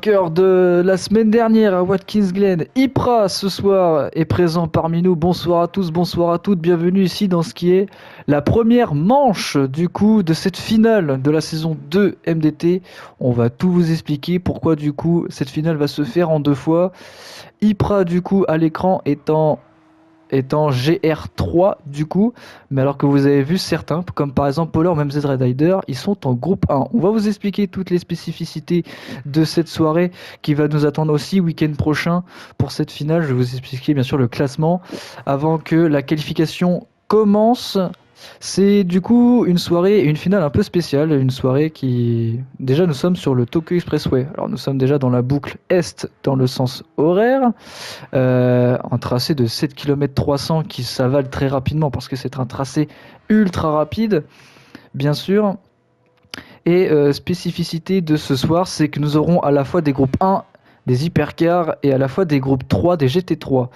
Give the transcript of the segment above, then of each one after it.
vainqueur de la semaine dernière à Watkins Glen, Ypres, ce soir est présent parmi nous. Bonsoir à tous, bonsoir à toutes, bienvenue ici dans ce qui est la première manche du coup de cette finale de la saison 2 MDT. On va tout vous expliquer pourquoi du coup cette finale va se faire en deux fois. Ypres du coup à l'écran étant GR3 du coup, mais alors que vous avez vu certains, comme par exemple Polar ou même Z Red Rider, ils sont en groupe 1. On va vous expliquer toutes les spécificités de cette soirée qui va nous attendre aussi week-end prochain pour cette finale. Je vais vous expliquer bien sûr le classement avant que la qualification commence. C'est du coup une soirée et une finale un peu spéciale, une soirée qui... Déjà nous sommes sur le Tokyo Expressway, alors nous sommes déjà dans la boucle Est dans le sens horaire, un tracé de 7 km 300 qui s'avale très rapidement parce que c'est un tracé ultra rapide, bien sûr. Et spécificité de ce soir, c'est que nous aurons à la fois des groupes 1, des hypercars, et à la fois des groupes 3, des GT3.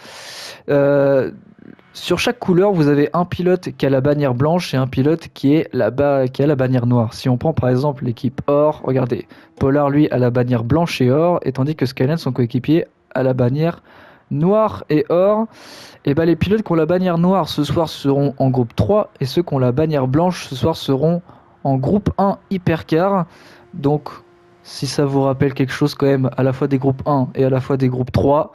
Sur chaque couleur, vous avez un pilote qui a la bannière blanche et un pilote qui a la bannière noire. Si on prend par exemple l'équipe Or, regardez, Polar lui a la bannière blanche et or, et tandis que Skyline, son coéquipier, a la bannière noir et or. Et ben les pilotes qui ont la bannière noire ce soir seront en groupe 3 et ceux qui ont la bannière blanche ce soir seront en groupe 1 hypercar. Donc si ça vous rappelle quelque chose quand même, à la fois des groupes 1 et à la fois des groupes 3,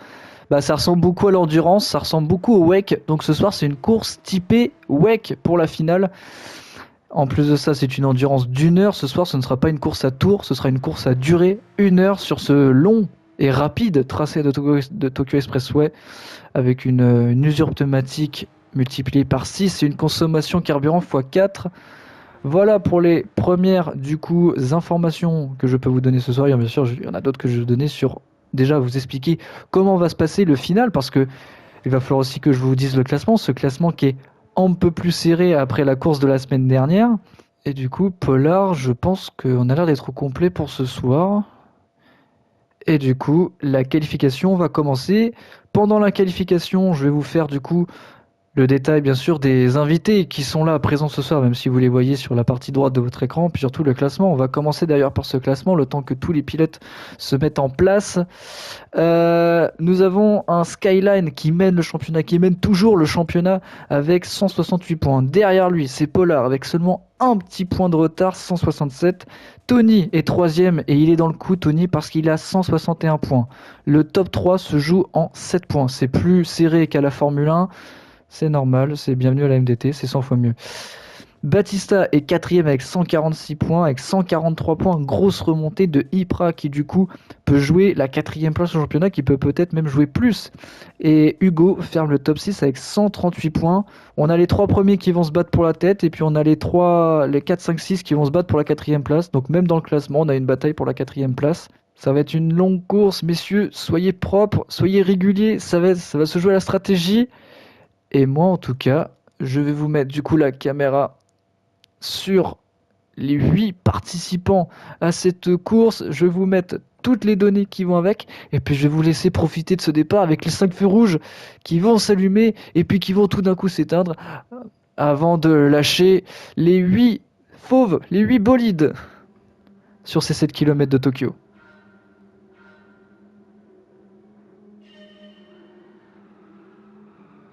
bah ça ressemble beaucoup à l'endurance, ça ressemble beaucoup au WEC. Donc ce soir c'est une course typée WEC pour la finale. En plus de ça, c'est une endurance d'une heure. Ce soir, ce ne sera pas une course à tour, ce sera une course à durée, une heure sur ce long et rapide tracé de Tokyo Expressway avec une usure pneumatique multipliée par 6 et une consommation carburant x4. Voilà pour les premières du coup informations que je peux vous donner ce soir. Et bien sûr, il y en a d'autres que je vais vous donner sur déjà vous expliquer comment va se passer le final parce que il va falloir aussi que je vous dise le classement, ce classement qui est un peu plus serré après la course de la semaine dernière. Et du coup, Polar, je pense qu'on a l'air d'être au complet pour ce soir. Et du coup, la qualification va commencer. Pendant la qualification, je vais vous faire du coup le détail bien sûr des invités qui sont là présents ce soir, même si vous les voyez sur la partie droite de votre écran, puis surtout le classement. On va commencer d'ailleurs par ce classement, le temps que tous les pilotes se mettent en place. Nous avons un Skyline qui mène le championnat, qui mène toujours le championnat avec 168 points. Derrière lui, c'est Polar avec seulement un petit point de retard, 167. Tony est troisième et il est dans le coup, Tony, parce qu'il a 161 points. Le top 3 se joue en 7 points. C'est plus serré qu'à la Formule 1. C'est normal, c'est bienvenu à la MDT, c'est 100 fois mieux. Batista est quatrième avec 146 points, avec 143 points, grosse remontée de Ypres qui du coup peut jouer la quatrième place au championnat, qui peut peut-être même jouer plus. Et Hugo ferme le top 6 avec 138 points. On a les trois premiers qui vont se battre pour la tête, et puis on a les 4, 5, 6 qui vont se battre pour la quatrième place. Donc même dans le classement, on a une bataille pour la quatrième place. Ça va être une longue course, messieurs, soyez propres, soyez réguliers, ça va se jouer à la stratégie. Et moi, en tout cas, je vais vous mettre du coup la caméra sur les 8 participants à cette course. Je vais vous mettre toutes les données qui vont avec. Et puis, je vais vous laisser profiter de ce départ avec les 5 feux rouges qui vont s'allumer et puis qui vont tout d'un coup s'éteindre avant de lâcher les 8 fauves, les 8 bolides sur ces 7 km de Tokyo.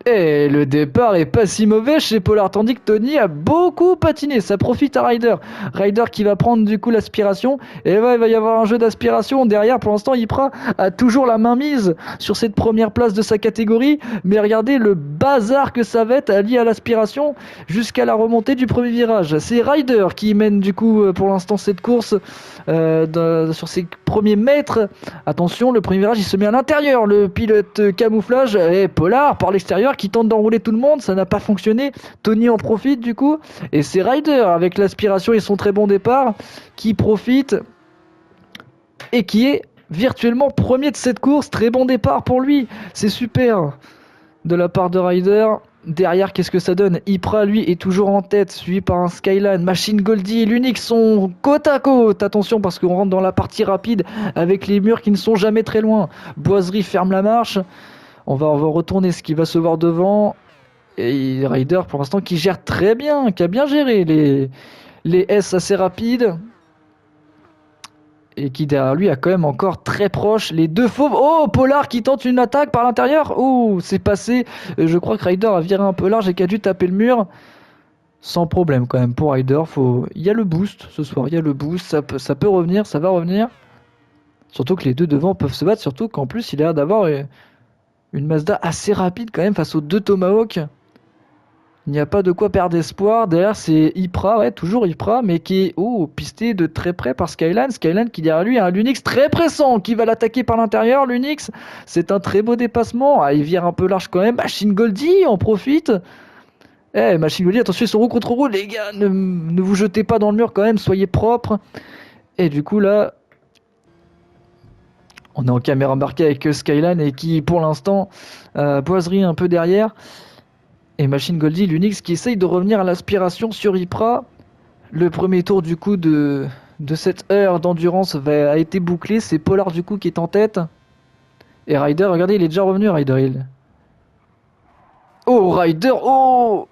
Et le départ est pas si mauvais chez Polar, tandis que Tony a beaucoup patiné. Ça profite à Ryder. Ryder qui va prendre du coup l'aspiration. Et il va y avoir un jeu d'aspiration. Derrière, pour l'instant, Ypres a toujours la main mise sur cette première place de sa catégorie. Mais regardez le bazar que ça va être lié à l'aspiration jusqu'à la remontée du premier virage. C'est Ryder qui mène du coup pour l'instant cette course sur ses premiers mètres. Attention, le premier virage il se met à l'intérieur. Le pilote camouflage et Polar par l'extérieur qui tente d'enrouler tout le monde, ça n'a pas fonctionné. Tony en profite du coup, et c'est Ryder avec l'aspiration et son très bon départ qui profite et qui est virtuellement premier de cette course. Très bon départ pour lui, c'est super de la part de Ryder. Derrière, qu'est-ce que ça donne? Ypres, lui, est toujours en tête, suivi par un Skyline. Machine Goldie et l'Unix sont côte à côte. Attention, parce qu'on rentre dans la partie rapide avec les murs qui ne sont jamais très loin. Boiserie ferme la marche. On va retourner ce qui va se voir devant. Et Ryder, pour l'instant, qui gère très bien, qui a bien géré les S assez rapides. Et qui derrière lui a quand même encore très proche les deux fauves. Oh, Pollard qui tente une attaque par l'intérieur. Oh, c'est passé. Je crois que Ryder a viré un peu large et qu'il a dû taper le mur. Sans problème quand même pour Ryder. Il y a le boost ce soir, il y a le boost. Ça peut revenir, ça va revenir. Surtout que les deux devant peuvent se battre. Surtout qu'en plus il a l'air d'avoir une Mazda assez rapide quand même face aux deux Tomahawk. Il n'y a pas de quoi perdre espoir. Derrière, c'est Ypra, ouais, toujours Ypra, mais qui est pisté de très près par Skyline. Skyline qui derrière lui a un Lunix très pressant qui va l'attaquer par l'intérieur. Lunix, c'est un très beau dépassement. Ah, il vire un peu large quand même. Machine Goldie en profite. Machine Goldie, attention, ils sont roue contre roue, les gars. Ne vous jetez pas dans le mur quand même, soyez propres. Et du coup, là, on est en caméra embarquée avec Skyline et qui, pour l'instant, boiserie un peu derrière. Et Machine Goldie, l'Unix qui essaye de revenir à l'aspiration sur Ypra. Le premier tour du coup de cette heure d'endurance a été bouclé. C'est Pollard du coup qui est en tête. Et Ryder, regardez, il est déjà revenu Ryder. Oh Ryder, oh!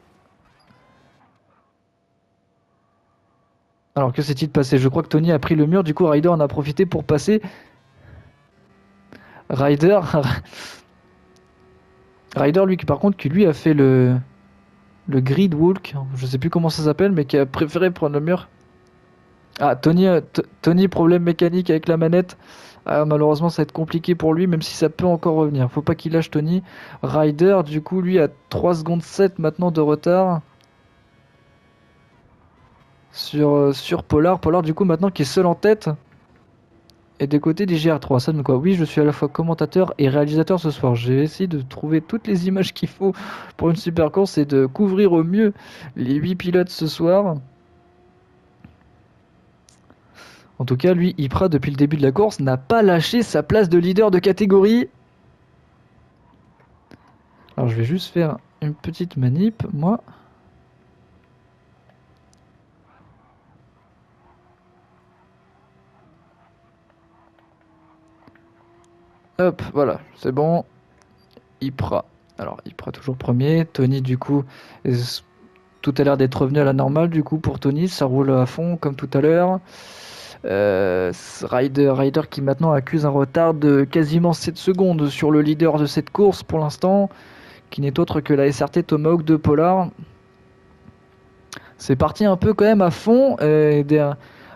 Alors que s'est-il passé? Je crois que Tony a pris le mur, du coup Ryder en a profité pour passer. Ryder... Ryder lui par contre qui lui a fait le grid walk, je sais plus comment ça s'appelle, mais qui a préféré prendre le mur. Ah, Tony, problème mécanique avec la manette. Ah, malheureusement, ça va être compliqué pour lui, même si ça peut encore revenir. Faut pas qu'il lâche Tony. Ryder, du coup, lui a 3 secondes 7 maintenant de retard sur Pollard. Pollard, du coup, maintenant qui est seul en tête. Et des côtés des GR3. Ça donne quoi? Oui, je suis à la fois commentateur et réalisateur ce soir. J'ai essayé de trouver toutes les images qu'il faut pour une super course et de couvrir au mieux les 8 pilotes ce soir. En tout cas, lui, Ypra, depuis le début de la course, n'a pas lâché sa place de leader de catégorie. Alors, je vais juste faire une petite manip, moi. Hop, voilà, c'est bon. Ypra. Alors, Ypra toujours premier. Tony, du coup, tout a l'air d'être revenu à la normale, du coup, pour Tony. Ça roule à fond, comme tout à l'heure. Ryder qui maintenant accuse un retard de quasiment 7 secondes sur le leader de cette course pour l'instant, qui n'est autre que la SRT Tomahawk de Pollard. C'est parti un peu quand même à fond.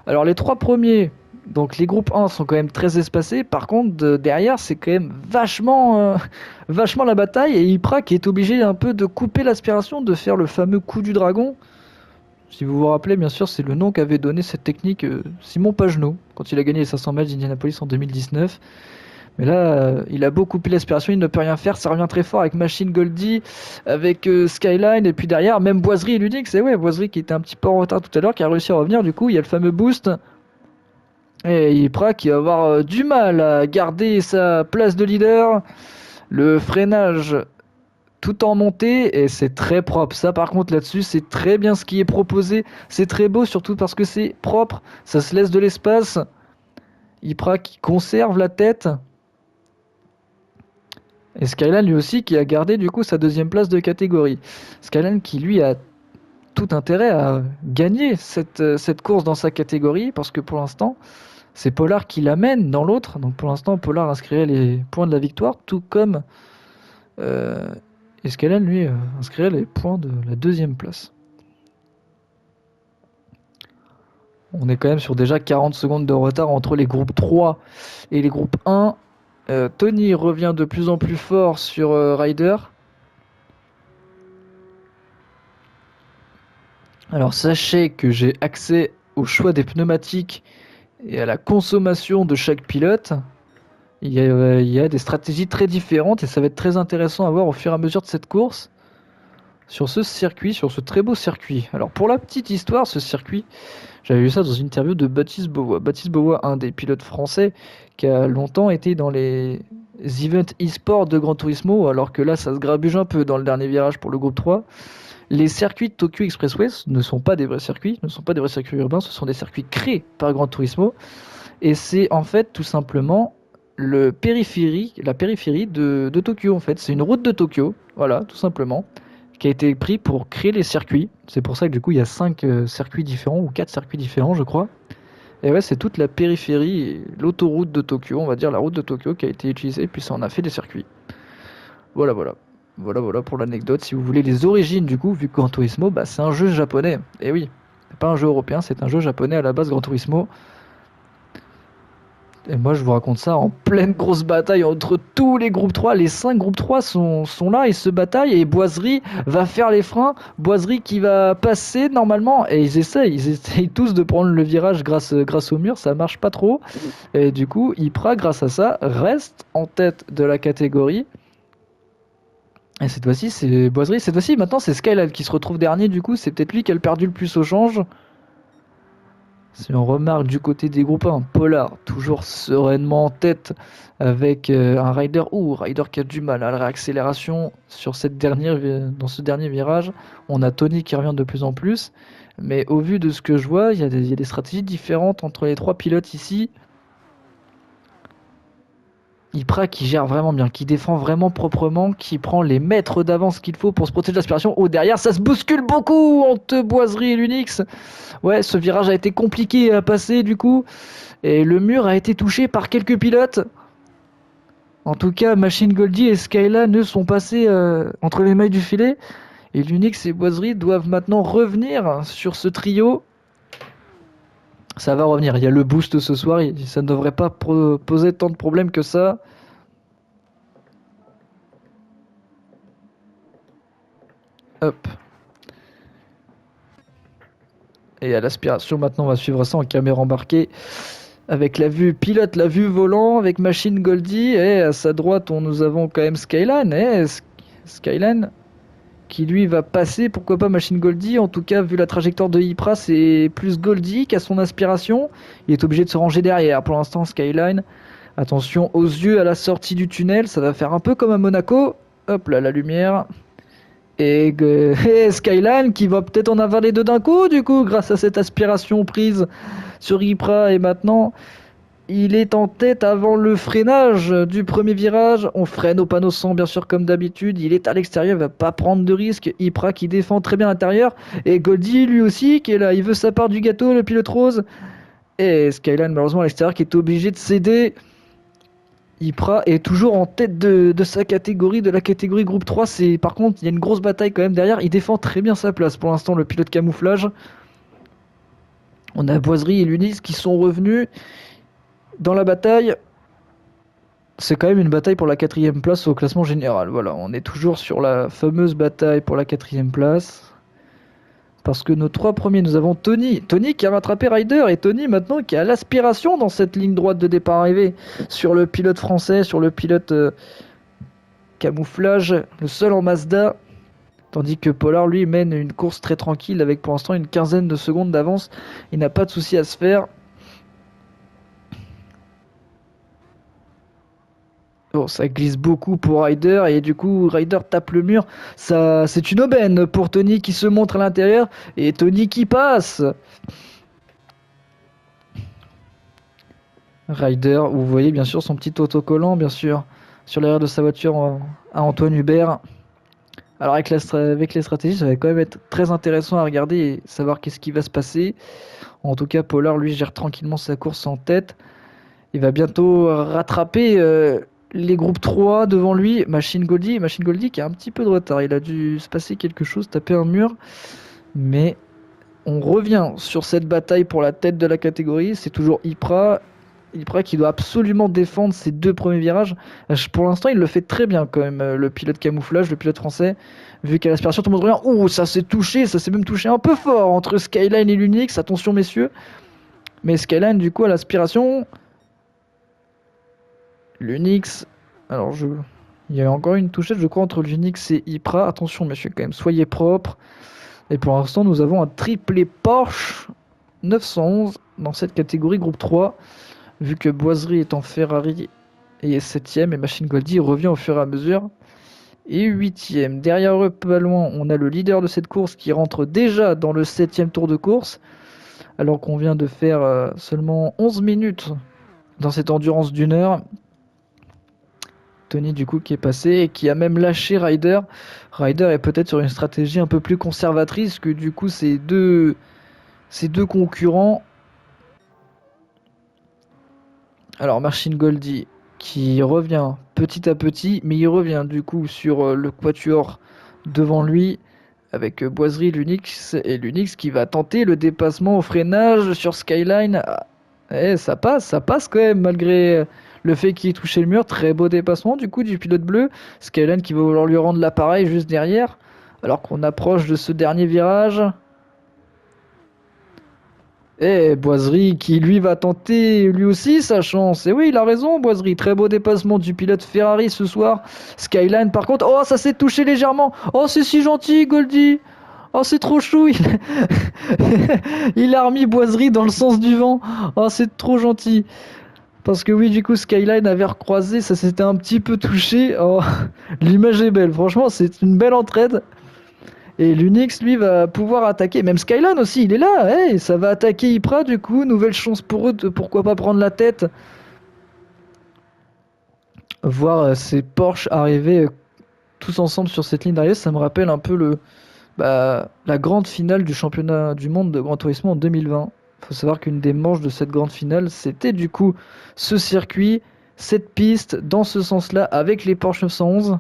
Alors les 3 premiers, donc les groupes 1 sont quand même très espacés. Par contre derrière c'est quand même vachement la bataille. Et Ypra qui est obligé un peu de couper l'aspiration, de faire le fameux coup du dragon. Si vous vous rappelez, bien sûr, c'est le nom qu'avait donné cette technique Simon Pagenaud quand il a gagné les 500 miles d'Indianapolis en 2019. Mais là, il a beau couper l'aspiration, il ne peut rien faire. Ça revient très fort avec Machine Goldie, avec Skyline, et puis derrière, même Boiserie et l'Unix. C'est ouais, Boiserie qui était un petit peu en retard tout à l'heure, qui a réussi à revenir. Du coup, il y a le fameux boost. Et Ypra qui va avoir du mal à garder sa place de leader. Le freinage tout en montée et c'est très propre. Ça par contre là-dessus c'est très bien ce qui est proposé. C'est très beau surtout parce que c'est propre. Ça se laisse de l'espace. Ypra qui conserve la tête. Et Skyline lui aussi qui a gardé du coup sa 2e place de catégorie. Skyline qui lui a tout intérêt à gagner cette course dans sa catégorie parce que pour l'instant c'est Pollard qui l'amène dans l'autre. Donc pour l'instant Pollard inscrirait les points de la victoire tout comme... Et Skyline, lui, inscrirait les points de la 2e place. On est quand même sur déjà 40 secondes de retard entre les groupes 3 et les groupes 1. Tony revient de plus en plus fort sur Ryder. Alors sachez que j'ai accès au choix des pneumatiques et à la consommation de chaque pilote. Il y a des stratégies très différentes et ça va être très intéressant à voir au fur et à mesure de cette course sur ce circuit, sur ce très beau circuit. Alors pour la petite histoire, ce circuit, j'avais vu ça dans une interview de Baptiste Beauvois. Baptiste Beauvois, un des pilotes français qui a longtemps été dans les events e-sport de Gran Turismo, alors que là ça se grabuge un peu dans le dernier virage pour le groupe 3. Les circuits de Tokyo Expressway ne sont pas des vrais circuits, ne sont pas des vrais circuits urbains, ce sont des circuits créés par Gran Turismo. Et c'est en fait tout simplement la périphérie de Tokyo en fait. C'est une route de Tokyo, voilà, tout simplement, qui a été pris pour créer les circuits. C'est pour ça que du coup il y a 5 circuits différents, ou 4 circuits différents je crois. Et ouais, c'est toute la périphérie, l'autoroute de Tokyo, on va dire la route de Tokyo qui a été utilisée, puis ça en a fait des circuits. Voilà, voilà. Voilà, voilà pour l'anecdote. Si vous voulez les origines, du coup, vu que Gran Turismo, bah, c'est un jeu japonais. Et oui, c'est pas un jeu européen, c'est un jeu japonais à la base, Gran Turismo. Et moi, je vous raconte ça en pleine grosse bataille entre tous les groupes 3. Les 5 groupes 3 sont là, ils se bataillent. Et Boiserie va faire les freins. Boiserie qui va passer normalement. Et ils essayent tous de prendre le virage grâce au mur. Ça marche pas trop. Et du coup, Ypra, grâce à ça, reste en tête de la catégorie. Et cette fois-ci, c'est Boiserie. Cette fois-ci, maintenant, c'est Skyline qui se retrouve dernier. Du coup, c'est peut-être lui qui a perdu le plus au change. Si on remarque du côté des groupes 1, Polar toujours sereinement en tête avec un rider qui a du mal à la réaccélération dans ce dernier virage. On a Tony qui revient de plus en plus. Mais au vu de ce que je vois, il y a des stratégies différentes entre les trois pilotes ici. Ypra qui gère vraiment bien, qui défend vraiment proprement, qui prend les mètres d'avance qu'il faut pour se protéger de l'aspiration. Oh, derrière, ça se bouscule beaucoup entre Boiserie et l'Unix. Ouais, ce virage a été compliqué à passer du coup. Et le mur a été touché par quelques pilotes. En tout cas, Machine Goldie et Skyla ne sont passés entre les mailles du filet. Et l'Unix et Boiserie doivent maintenant revenir sur ce trio. Ça va revenir, il y a le boost ce soir, ça ne devrait pas poser tant de problèmes que ça. Hop. Et à l'aspiration, maintenant, on va suivre ça en caméra embarquée. Avec la vue pilote, la vue volant, avec Machine Goldie. Et à sa droite, nous avons quand même Skyline. Skyline qui lui va passer, pourquoi pas Machine Goldie. En tout cas, vu la trajectoire de Ypra, c'est plus Goldie qu'à son aspiration. Il est obligé de se ranger derrière. Pour l'instant, Skyline. Attention aux yeux à la sortie du tunnel. Ça va faire un peu comme à Monaco. Hop là, la lumière. Et Skyline qui va peut-être en avaler deux d'un coup, du coup, grâce à cette aspiration prise sur Ypra. Et maintenant, il est en tête avant le freinage du premier virage. On freine au panneau 100, bien sûr, comme d'habitude. Il est à l'extérieur, il va pas prendre de risque. Ypra qui défend très bien l'intérieur. Et Goldie, lui aussi, qui est là. Il veut sa part du gâteau, le pilote rose. Et Skyline, malheureusement, à l'extérieur, qui est obligé de céder. Ypra est toujours en tête de sa catégorie, de la catégorie groupe 3. Par contre, il y a une grosse bataille quand même derrière. Il défend très bien sa place pour l'instant, le pilote camouflage. On a Boiserie et Lunis qui sont revenus dans la bataille. C'est quand même une bataille pour la 4ème place au classement général. Voilà, on est toujours sur la fameuse bataille pour la 4ème place. Parce que nos trois premiers, nous avons Tony. Tony qui a rattrapé Ryder et Tony maintenant qui a l'aspiration dans cette ligne droite de départ arrivée sur le pilote français, sur le pilote camouflage, le seul en Mazda. Tandis que Polar, lui, mène une course très tranquille avec pour l'instant une quinzaine de secondes d'avance. Il n'a pas de souci à se faire. Bon, ça glisse beaucoup pour Ryder et du coup Ryder tape le mur. Ça, c'est une aubaine pour Tony qui se montre à l'intérieur et Tony qui passe. Ryder, vous voyez bien sûr son petit autocollant, bien sûr, sur l'arrière de sa voiture à Antoine Hubert. Alors avec les stratégies, ça va quand même être très intéressant à regarder et savoir qu'est-ce qui va se passer. En tout cas, Pollard, lui, gère tranquillement sa course en tête. Il va bientôt rattraper les groupes 3 devant lui. Machine Goldie qui a un petit peu de retard. Il a dû se passer quelque chose, taper un mur. Mais on revient sur cette bataille pour la tête de la catégorie. C'est toujours Ypra qui doit absolument défendre ses deux premiers virages. Pour l'instant, il le fait très bien quand même, le pilote camouflage, le pilote français. Vu qu'à l'aspiration, tout le monde revient. Ouh, ça s'est même touché un peu fort entre Skyline et l'Unix. Attention, messieurs. Mais Skyline, du coup, à l'aspiration. L'Unix. Alors, il y a encore une touchette, je crois, entre l'Unix et Ypra. Attention, messieurs, quand même, soyez propres. Et pour l'instant, nous avons un triplé Porsche 911 dans cette catégorie groupe 3. Vu que Boiserie est en Ferrari et est 7ème, et Machine Goldie revient au fur et à mesure. Et 8ème. Derrière eux, pas loin, on a le leader de cette course qui rentre déjà dans le 7ème tour de course. Alors qu'on vient de faire seulement 11 minutes dans cette endurance d'une heure. Tony du coup qui est passé et qui a même lâché Ryder. Ryder est peut-être sur une stratégie un peu plus conservatrice que du coup ces deux concurrents Alors Machine Goldie qui revient petit à petit, mais il revient du coup sur le quatuor devant lui avec Boiserie, Lunix et Lunix qui va tenter le dépassement au freinage sur Skyline. Ah, ça passe quand même malgré le fait qu'il ait touché le mur. Très beau dépassement du coup du pilote bleu. Skyline qui va vouloir lui rendre l'appareil juste derrière alors qu'on approche de ce dernier virage. Et Boiserie qui lui va tenter lui aussi sa chance. Et oui, il a raison, Boiserie. Très beau dépassement du pilote Ferrari ce soir. Skyline par contre. Oh, ça s'est touché légèrement. Oh, c'est si gentil, Goldie. Oh, c'est trop chou. Il a remis Boiserie dans le sens du vent. Oh, c'est trop gentil. Parce que oui, du coup, Skyline avait recroisé. Ça s'était un petit peu touché. Oh, l'image est belle. Franchement, c'est une belle entraide. Et l'Unix, lui, va pouvoir attaquer. Même Skyline aussi, il est là. Hey, ça va attaquer Ypra, du coup. Nouvelle chance pour eux de pourquoi pas prendre la tête. Voir ces Porsche arriver tous ensemble sur cette ligne d'arrivée, ça me rappelle un peu la grande finale du championnat du monde de Gran Turismo en 2020. Il faut savoir qu'une des manches de cette grande finale, c'était du coup ce circuit, cette piste, dans ce sens-là, avec les Porsche 911.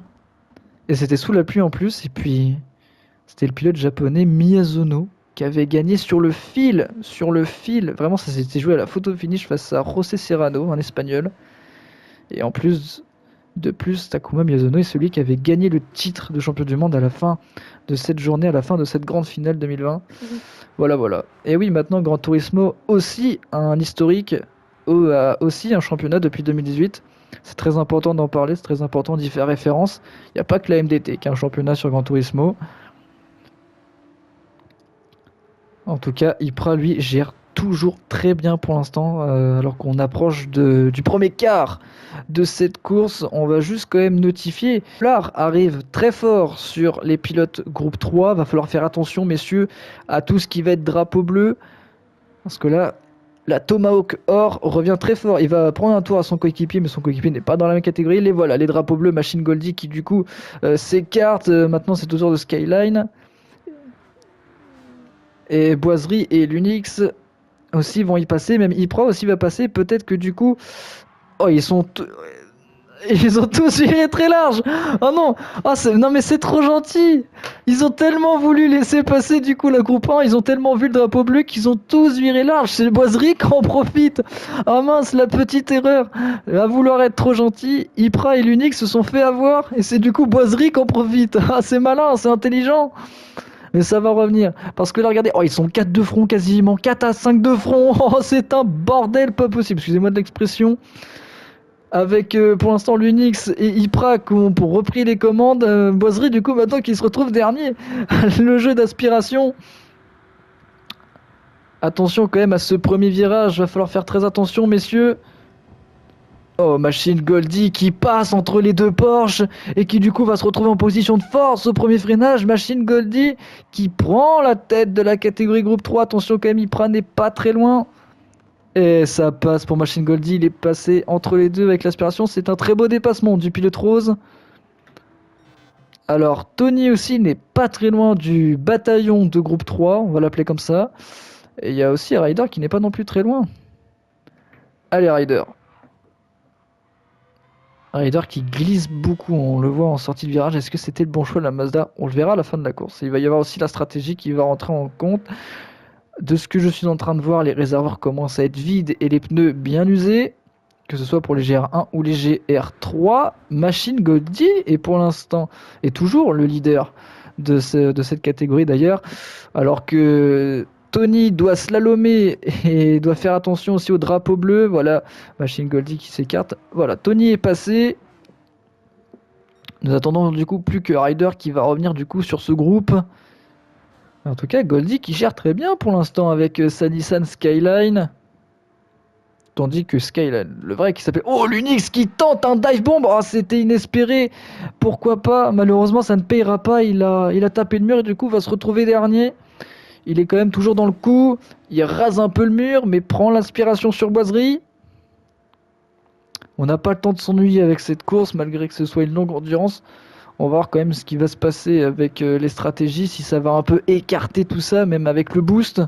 Et c'était sous la pluie en plus. Et puis, c'était le pilote japonais Miyazono qui avait gagné sur le fil. Sur le fil. Vraiment, ça s'était joué à la photo finish face à José Serrano, un espagnol. Et en plus, de plus, Takuma Miyazono est celui qui avait gagné le titre de champion du monde à la fin de cette journée, à la fin de cette grande finale 2020. Voilà, voilà. Et oui, maintenant, Gran Turismo aussi un historique, a aussi un championnat depuis 2018. C'est très important d'en parler, c'est très important d'y faire référence. Il n'y a pas que la MDT qui a un championnat sur Gran Turismo. En tout cas, Ypra, lui, gère toujours très bien pour l'instant, alors qu'on approche du premier quart de cette course. On va juste quand même notifier. Polar arrive très fort sur les pilotes groupe 3. Va falloir faire attention, messieurs, à tout ce qui va être drapeau bleu. Parce que là, la Tomahawk Or revient très fort. Il va prendre un tour à son coéquipier, mais son coéquipier n'est pas dans la même catégorie. Les voilà, les drapeaux bleus, Machine Goldie qui du coup s'écarte. Maintenant, c'est au tour de Skyline. Et Boiserie et l'Unix aussi vont y passer, même Ypra aussi va passer. Peut-être que du coup, oh, ils ont tous viré très large. Oh non, oh, non mais c'est trop gentil. Ils ont tellement voulu laisser passer du coup la groupe 1, ils ont tellement vu le drapeau bleu qu'ils ont tous viré large. C'est le Boiserie qui en profite. Oh mince, la petite erreur. À vouloir être trop gentil, Ypra et l'Unix se sont fait avoir et c'est du coup Boiserie qui en profite. Ah, c'est malin, c'est intelligent. Mais ça va revenir. Parce que là, regardez, oh, ils sont 4 de front quasiment. 4 à 5 de front. Oh, c'est un bordel pas possible. Excusez-moi de l'expression. Avec pour l'instant l'Unix et Ypra qui ont pour repris les commandes. Boiserie, du coup, maintenant qui se retrouve dernier. Le jeu d'aspiration. Attention quand même à ce premier virage. Va falloir faire très attention, messieurs. Oh, Machine Goldie qui passe entre les deux Porsche et qui du coup va se retrouver en position de force au premier freinage. Machine Goldie qui prend la tête de la catégorie groupe 3. Attention quand même, Ypra n'est pas très loin. Et ça passe pour Machine Goldie. Il est passé entre les deux avec l'aspiration. C'est un très beau dépassement du pilote rose. Alors Tony aussi n'est pas très loin du bataillon de groupe 3. On va l'appeler comme ça. Et il y a aussi Ryder qui n'est pas non plus très loin. Allez Ryder. Ryder qui glisse beaucoup, on le voit en sortie de virage. Est-ce que c'était le bon choix de la Mazda? On le verra à la fin de la course. Il va y avoir aussi la stratégie qui va rentrer en compte. De ce que je suis en train de voir, les réservoirs commencent à être vides et les pneus bien usés. Que ce soit pour les GR1 ou les GR3. Machine Goldie est pour l'instant, est toujours le leader de cette catégorie d'ailleurs. Alors que Tony doit slalomer et doit faire attention aussi au drapeau bleu. Voilà, Machine Goldie qui s'écarte. Voilà, Tony est passé. Nous attendons du coup plus que Ryder qui va revenir du coup sur ce groupe. En tout cas, Goldie qui gère très bien pour l'instant avec sa Nissan Skyline. Tandis que Skyline, le vrai qui s'appelle... Oh, l'Unix qui tente un dive bomb. Oh, c'était inespéré. Pourquoi pas? Malheureusement, ça ne payera pas. Il a tapé le mur et du coup va se retrouver dernier. Il est quand même toujours dans le coup. Il rase un peu le mur, mais prend l'inspiration sur Boiserie. On n'a pas le temps de s'ennuyer avec cette course, malgré que ce soit une longue endurance. On va voir quand même ce qui va se passer avec les stratégies, si ça va un peu écarter tout ça, même avec le boost.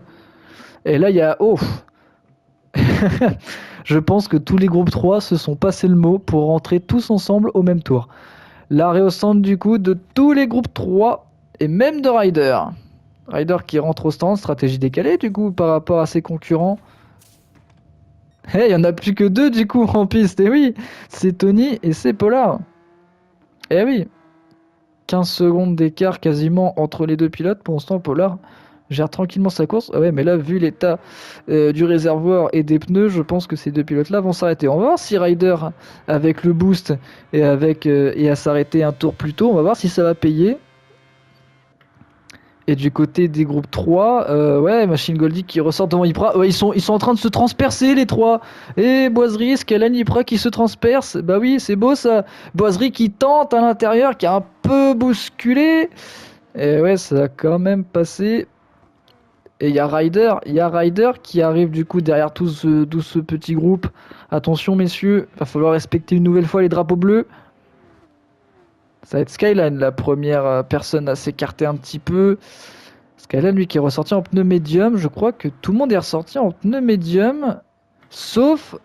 Et là, il y a... Oh Je pense que tous les groupes 3 se sont passé le mot pour rentrer tous ensemble au même tour. L'arrêt au centre du coup de tous les groupes 3 et même de Ryder. Ryder qui rentre au stand, stratégie décalée du coup par rapport à ses concurrents. Il y en a plus que 2 du coup en piste, et oui, c'est Tony et c'est Polar. Eh oui, 15 secondes d'écart quasiment entre les deux pilotes. Pour l'instant, Polar gère tranquillement sa course. Ah ouais, mais là, vu l'état du réservoir et des pneus, je pense que ces deux pilotes-là vont s'arrêter. On va voir si Ryder, avec le boost et à s'arrêter un tour plus tôt, on va voir si ça va payer. Et du côté des groupes 3, ouais, Machine Goldie qui ressort devant Ypra. Ouais, ils sont en train de se transpercer, les trois. Et Boiserie, Skyline, Ypra qui se transpercent. Bah oui, c'est beau ça. Boiserie qui tente à l'intérieur, qui a un peu bousculé. Et ouais, ça a quand même passé. Et il y a Ryder qui arrive du coup derrière tout ce petit groupe. Attention messieurs, va falloir respecter une nouvelle fois les drapeaux bleus. Ça va être Skyline, la première personne à s'écarter un petit peu. Skyline, lui, qui est ressorti en pneu médium. Je crois que tout le monde est ressorti en pneu médium. Sauf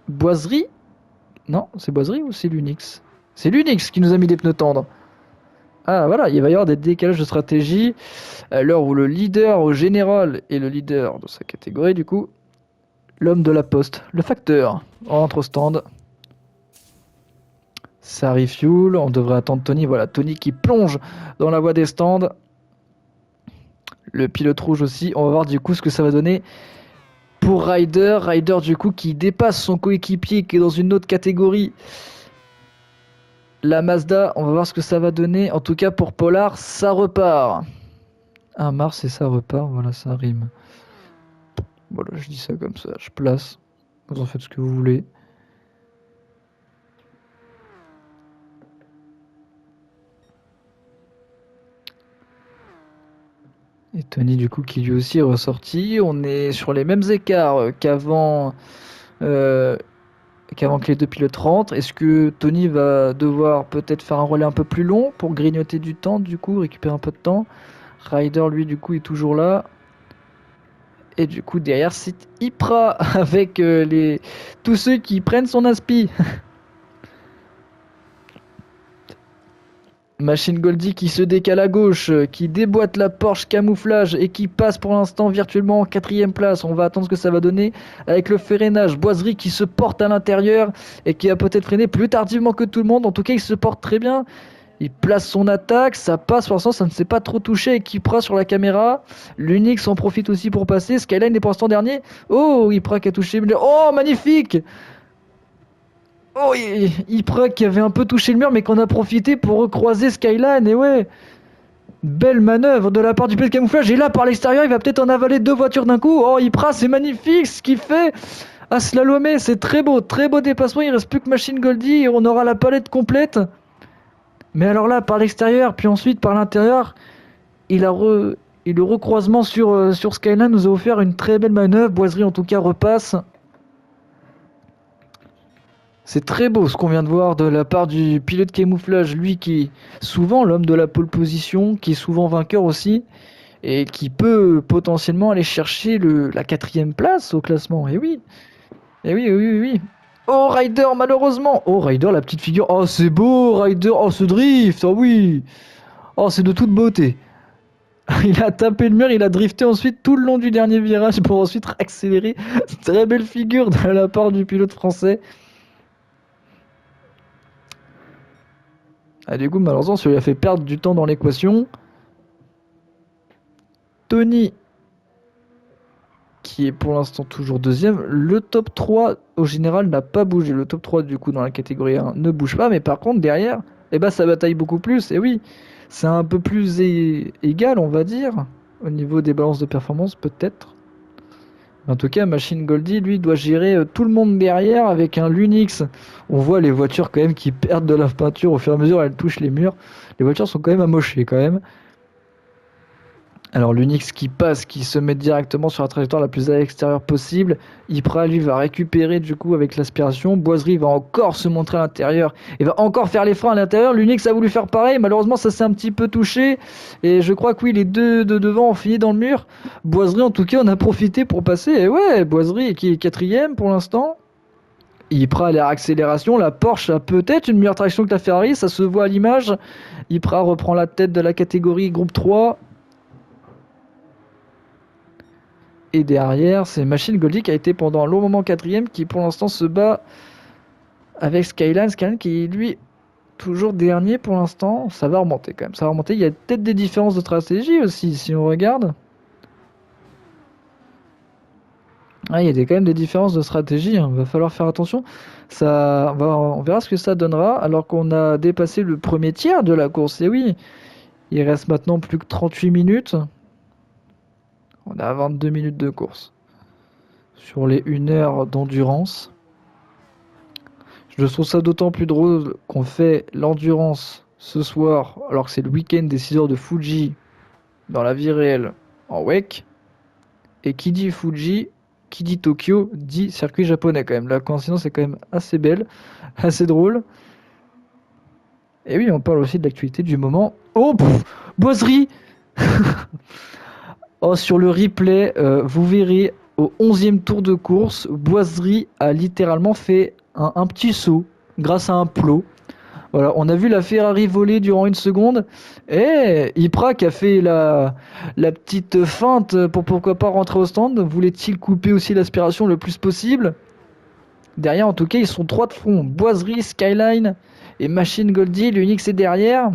Boiserie. Non, c'est Boiserie ou c'est l'Unix? C'est l'Unix qui nous a mis des pneus tendres. Ah voilà, il va y avoir des décalages de stratégie. À l'heure où le leader au général est le leader de sa catégorie, du coup, l'homme de la poste, le facteur, rentre au stand. Ça refuel, on devrait attendre Tony. Voilà, Tony qui plonge dans la voie des stands. Le pilote rouge aussi. On va voir du coup ce que ça va donner pour Ryder. Ryder du coup qui dépasse son coéquipier qui est dans une autre catégorie. La Mazda, on va voir ce que ça va donner. En tout cas pour Polar, ça repart. 1 mars et ça repart, voilà, ça rime. Voilà, je dis ça comme ça, je place. Vous en faites ce que vous voulez. Et Tony du coup qui lui aussi est ressorti. On est sur les mêmes écarts qu'avant que les deux pilotes rentrent. Est-ce que Tony va devoir peut-être faire un relais un peu plus long pour grignoter du temps du coup, récupérer un peu de temps? Ryder lui du coup est toujours là. Et du coup derrière c'est Ypra avec tous ceux qui prennent son aspi. Machine Goldie qui se décale à gauche, qui déboîte la Porsche camouflage et qui passe pour l'instant virtuellement en 4ème place. On va attendre ce que ça va donner avec le freinage. Boiserie qui se porte à l'intérieur et qui a peut-être freiné plus tardivement que tout le monde. En tout cas, il se porte très bien. Il place son attaque, ça passe, pour l'instant ça ne s'est pas trop touché avec Ypra sur la caméra. L'Unix en profite aussi pour passer. Skyline est pour l'instant dernier. Oh, Ypra qui a touché. Oh, magnifique! Oh, Ypra qui avait un peu touché le mur, mais qu'on a profité pour recroiser Skyline. Et ouais, belle manœuvre de la part du pilote de camouflage. Et là, par l'extérieur, il va peut-être en avaler 2 voitures d'un coup. Oh, Ypra, c'est magnifique ce qu'il fait à slalomer. C'est très beau dépassement. Il reste plus que Machine Goldie et on aura la palette complète. Mais alors là, par l'extérieur, puis ensuite par l'intérieur, et le recroisement sur Skyline nous a offert une très belle manœuvre. Boiserie, en tout cas, repasse. C'est très beau ce qu'on vient de voir de la part du pilote camouflage, lui qui est souvent l'homme de la pole position, qui est souvent vainqueur aussi, et qui peut potentiellement aller chercher la 4ème place au classement. Et oui, oui. Oh Ryder malheureusement. Oh Ryder la petite figure. Oh c'est beau Ryder. Oh ce drift. Oh oui. Oh c'est de toute beauté. Il a tapé le mur, il a drifté ensuite tout le long du dernier virage pour ensuite accélérer. Très belle figure de la part du pilote français. Ah, du coup, malheureusement, ça lui a fait perdre du temps dans l'équation. Tony, qui est pour l'instant toujours 2ème. Le top 3, au général, n'a pas bougé. Le top 3, du coup, dans la catégorie 1, ne bouge pas. Mais par contre, derrière, ça bataille beaucoup plus. Et oui, c'est un peu plus égal, on va dire, au niveau des balances de performance, peut-être. En tout cas, Machine Goldie, lui, doit gérer tout le monde derrière avec un Lunix. On voit les voitures quand même qui perdent de la peinture au fur et à mesure, elles touchent les murs. Les voitures sont quand même amochées quand même. Alors l'Unix qui passe, qui se met directement sur la trajectoire la plus à l'extérieur possible. Ypra lui va récupérer du coup avec l'aspiration. Boiserie va encore se montrer à l'intérieur et va encore faire les freins à l'intérieur. L'Unix a voulu faire pareil, malheureusement ça s'est un petit peu touché. Et je crois que oui, les deux de devant ont fini dans le mur. Boiserie en tout cas on a profité pour passer. Et ouais, Boiserie qui est quatrième pour l'instant. Ypra a l'air accélération, la Porsche a peut-être une meilleure traction que la Ferrari, ça se voit à l'image. Ypra reprend la tête de la catégorie groupe 3. Et derrière, c'est Machine Goldie qui a été pendant un long moment quatrième, qui pour l'instant se bat avec Skyline. Skyline qui lui toujours dernier pour l'instant. Ça va remonter quand même. Ça va remonter. Il y a peut-être des différences de stratégie aussi si on regarde. Ah, il y a quand même des différences de stratégie. Il va falloir faire attention. On verra ce que ça donnera alors qu'on a dépassé le premier tiers de la course. Et oui, il reste maintenant plus que 38 minutes. On a 22 minutes de course sur les 1 heure d'endurance. Je trouve ça d'autant plus drôle qu'on fait l'endurance ce soir, alors que c'est le week-end des 6 heures de Fuji dans la vie réelle en WEC. Et qui dit Fuji, qui dit Tokyo, dit circuit japonais quand même. La coïncidence est quand même assez belle, assez drôle. Et oui, on parle aussi de l'actualité du moment. Oh, Boiserie. Oh, sur le replay, vous verrez au 11e tour de course, Boiserie a littéralement fait un petit saut grâce à un plot. Voilà, on a vu la Ferrari voler durant 1 seconde et Ypra qui a fait la petite feinte pour pourquoi pas rentrer au stand. Voulait-il couper aussi l'aspiration le plus possible? Derrière, en tout cas, ils sont 3 de front. Boiserie, Skyline et Machine Goldie. L'Unix est derrière.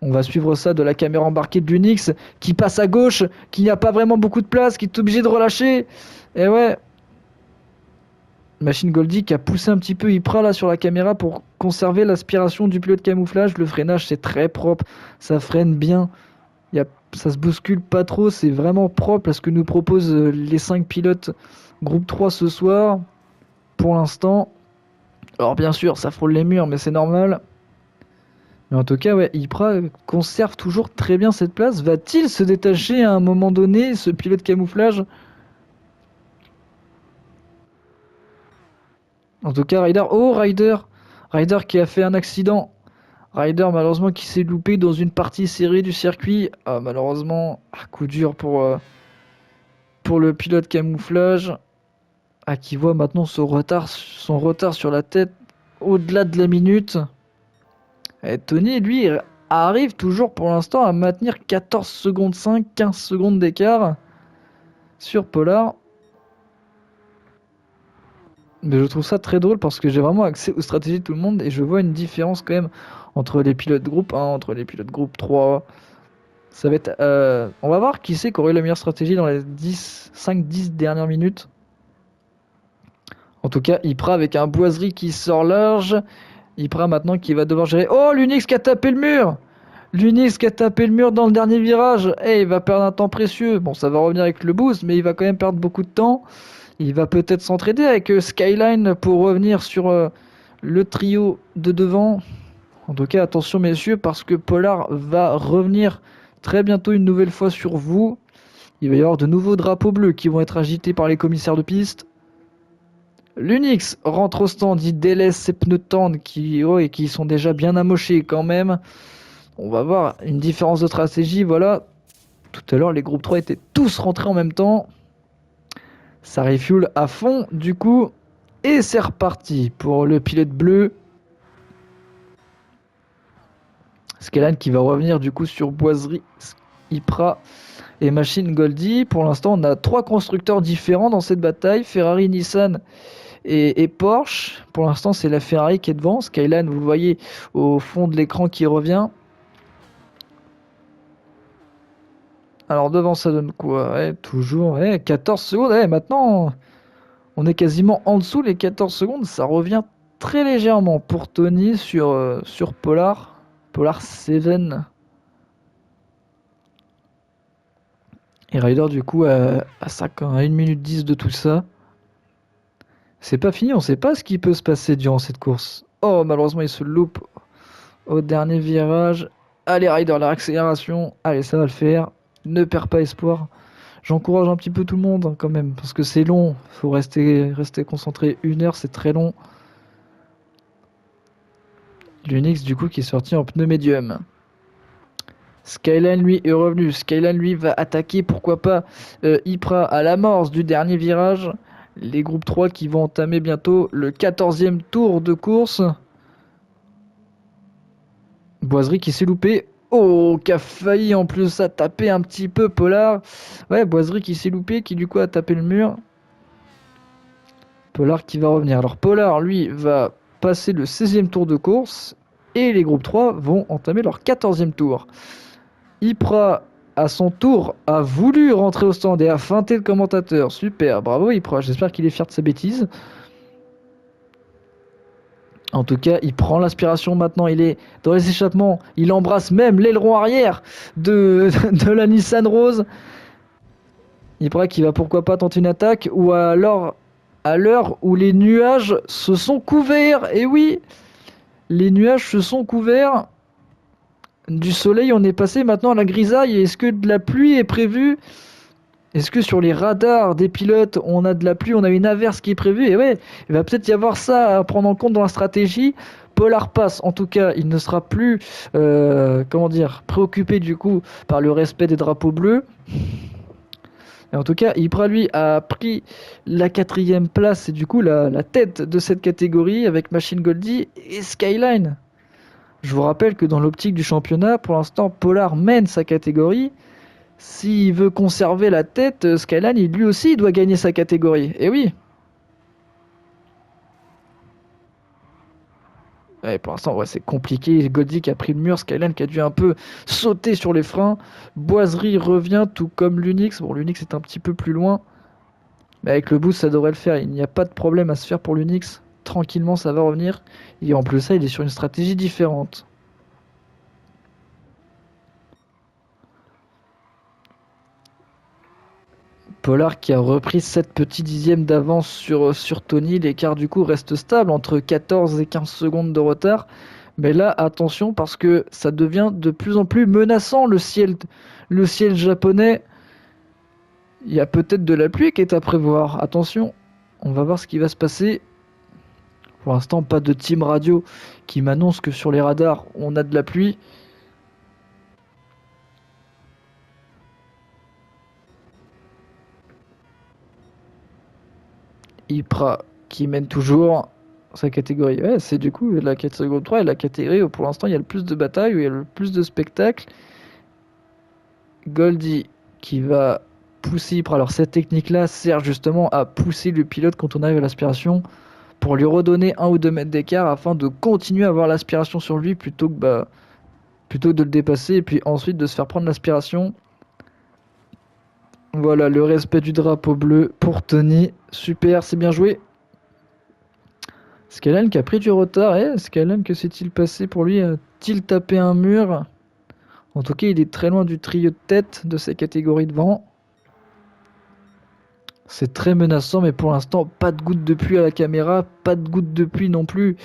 On va suivre ça de la caméra embarquée de l'Unix qui passe à gauche, qui n'a pas vraiment beaucoup de place, qui est obligé de relâcher. Et ouais. Machine Goldie qui a poussé un petit peu Ypra là sur la caméra pour conserver l'aspiration du pilote camouflage. Le freinage c'est très propre, ça freine bien. Ça se bouscule pas trop, c'est vraiment propre à ce que nous proposent les 5 pilotes groupe 3 ce soir. Pour l'instant. Alors bien sûr, ça frôle les murs, mais c'est normal. Mais en tout cas, ouais, Ypra conserve toujours très bien cette place. Va-t-il se détacher à un moment donné, ce pilote camouflage? En tout cas, Ryder. Oh, Ryder! Ryder qui a fait un accident. Ryder, malheureusement, qui s'est loupé dans une partie serrée du circuit. Ah, malheureusement, coup dur pour le pilote camouflage. Ah, qui voit maintenant son retard sur la tête au-delà de la minute. Et Tony, lui, arrive toujours pour l'instant à maintenir 14 secondes 5, 15 secondes d'écart sur Polar. Mais je trouve ça très drôle parce que j'ai vraiment accès aux stratégies de tout le monde et je vois une différence quand même entre les pilotes groupe 1, entre les pilotes groupe 3. Ça va être, on va voir qui c'est qui aurait la meilleure stratégie dans les 5-10 dernières minutes. En tout cas, Ypra avec un Boiserie qui sort large. Ypra maintenant qui va devoir gérer. Oh, l'Unix qui a tapé le mur! L'Unix qui a tapé le mur dans le dernier virage. Il va perdre un temps précieux. Bon, ça va revenir avec le boost, mais il va quand même perdre beaucoup de temps. Il va peut-être s'entraider avec Skyline pour revenir sur le trio de devant. En tout cas, attention messieurs, parce que Polar va revenir très bientôt une nouvelle fois sur vous. Il va y avoir de nouveaux drapeaux bleus qui vont être agités par les commissaires de piste. L'Unix rentre au stand, il délaisse ses pneus tendres qui sont déjà bien amochés quand même. On va voir une différence de stratégie, voilà. Tout à l'heure, les groupes 3 étaient tous rentrés en même temps. Ça refuel à fond, du coup. Et c'est reparti pour le pilote bleu. Skyline qui va revenir du coup sur Boiserie, Ypra et Machine Goldie. Pour l'instant, on a 3 constructeurs différents dans cette bataille. Ferrari, Nissan et Porsche. Pour l'instant, c'est la Ferrari qui est devant. Skyline, vous le voyez au fond de l'écran qui revient. Alors devant, ça donne quoi? Ouais, toujours 14 secondes. Maintenant, on est quasiment en dessous les 14 secondes. Ça revient très légèrement pour Tony sur Polar. Polar 7. Et Ryder, du coup, à 1 minute 10 de tout ça. C'est pas fini, on sait pas ce qui peut se passer durant cette course. Oh, malheureusement, il se loupe au dernier virage. Allez, Ryder, la accélération. Allez, ça va le faire. Ne perds pas espoir. J'encourage un petit peu tout le monde hein, quand même, parce que c'est long. Faut rester concentré. 1 heure, c'est très long. L'Unix, du coup, qui est sorti en pneu médium. Skyline, lui, est revenu. Skyline, lui, va attaquer, pourquoi pas, Ypra à l'amorce du dernier virage. Les groupes 3 qui vont entamer bientôt le 14e tour de course. Boiserie qui s'est loupé. Oh, qui a failli en plus à taper un petit peu Pollard. Ouais, Boiserie qui s'est loupé, qui du coup a tapé le mur. Pollard qui va revenir. Alors Pollard, lui, va passer le 16e tour de course. Et les groupes 3 vont entamer leur 14e tour. Ypra, à son tour, a voulu rentrer au stand et a feinté le commentateur. Super, bravo Ypra. J'espère qu'il est fier de sa bêtise. En tout cas, il prend l'aspiration maintenant, il est dans les échappements, il embrasse même l'aileron arrière de la Nissan Rose. Ypra qui va pourquoi pas tenter une attaque, ou alors à l'heure où les nuages se sont couverts. Et oui, les nuages se sont couverts. Du soleil, on est passé maintenant à la grisaille. Est-ce que de la pluie est prévue? Est-ce que sur les radars des pilotes, on a de la pluie, on a une averse qui est prévue? Et ouais, il va peut-être y avoir ça à prendre en compte dans la stratégie. Polar Pass, en tout cas, il ne sera plus, comment dire, préoccupé du coup par le respect des drapeaux bleus. Et en tout cas, Ypra lui a pris la 4e place et du coup la tête de cette catégorie avec Machine Goldie et Skyline. Je vous rappelle que dans l'optique du championnat, pour l'instant, Polar mène sa catégorie. S'il veut conserver la tête, Skyline, lui aussi, il doit gagner sa catégorie. Et oui. Ouais, pour l'instant, ouais, c'est compliqué. Goldie qui a pris le mur, Skyline qui a dû un peu sauter sur les freins. Boiserie revient, tout comme l'Unix. Bon, l'Unix est un petit peu plus loin. Mais avec le boost, ça devrait le faire. Il n'y a pas de problème à se faire pour l'Unix. Tranquillement, ça va revenir. Et en plus, ça, il est sur une stratégie différente. Pollard qui a repris 7 petits dixièmes d'avance sur Tony. L'écart du coup reste stable entre 14 et 15 secondes de retard. Mais là, attention parce que ça devient de plus en plus menaçant le ciel japonais. Il y a peut-être de la pluie qui est à prévoir. Attention, on va voir ce qui va se passer. Pour l'instant, pas de team radio qui m'annonce que sur les radars, on a de la pluie. Ypra qui mène toujours sa catégorie. Ouais, c'est du coup la catégorie 3 et la catégorie où pour l'instant il y a le plus de batailles, où il y a le plus de spectacles. Goldie qui va pousser Ypra. Alors cette technique-là sert justement à pousser le pilote quand on arrive à l'aspiration pour lui redonner 1 ou 2 mètres d'écart afin de continuer à avoir l'aspiration sur lui plutôt que de le dépasser et puis ensuite de se faire prendre l'aspiration. Voilà, le respect du drapeau bleu pour Tony. Super, c'est bien joué. Skyline qui a pris du retard. Skyline, que s'est-il passé pour lui? A-t-il tapé un mur? En tout cas, il est très loin du trio de tête de ces catégories devant. C'est très menaçant, mais pour l'instant, pas de goutte de pluie à la caméra. Pas de goutte de pluie non plus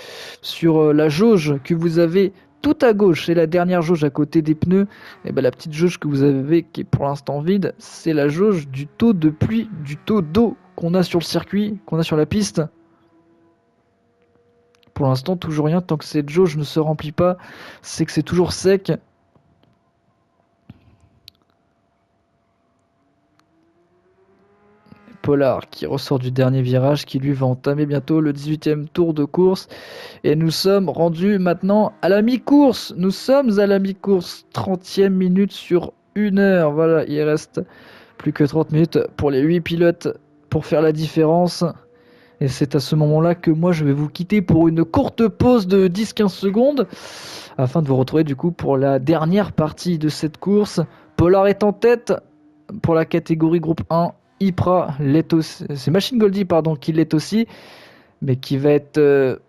sur la jauge que vous avez tout à gauche. C'est la dernière jauge à côté des pneus. Et ben, la petite jauge que vous avez, qui est pour l'instant vide, c'est la jauge du taux de pluie, du taux d'eau qu'on a sur le circuit, qu'on a sur la piste. Pour l'instant, toujours rien. Tant que cette jauge ne se remplit pas, c'est que c'est toujours sec. Pollard qui ressort du dernier virage, qui lui va entamer bientôt le 18e tour de course. Et nous sommes rendus maintenant à la mi-course. Nous sommes à la mi-course. 30e minute sur 1 heure. Voilà, il reste plus que 30 minutes pour les 8 pilotes pour faire la différence. Et c'est à ce moment-là que moi je vais vous quitter pour une courte pause de 10-15 secondes afin de vous retrouver du coup pour la dernière partie de cette course. Pollard est en tête pour la catégorie groupe 1. Ypra l'est aussi, c'est Machine Goldie pardon qui l'est aussi, mais qui va être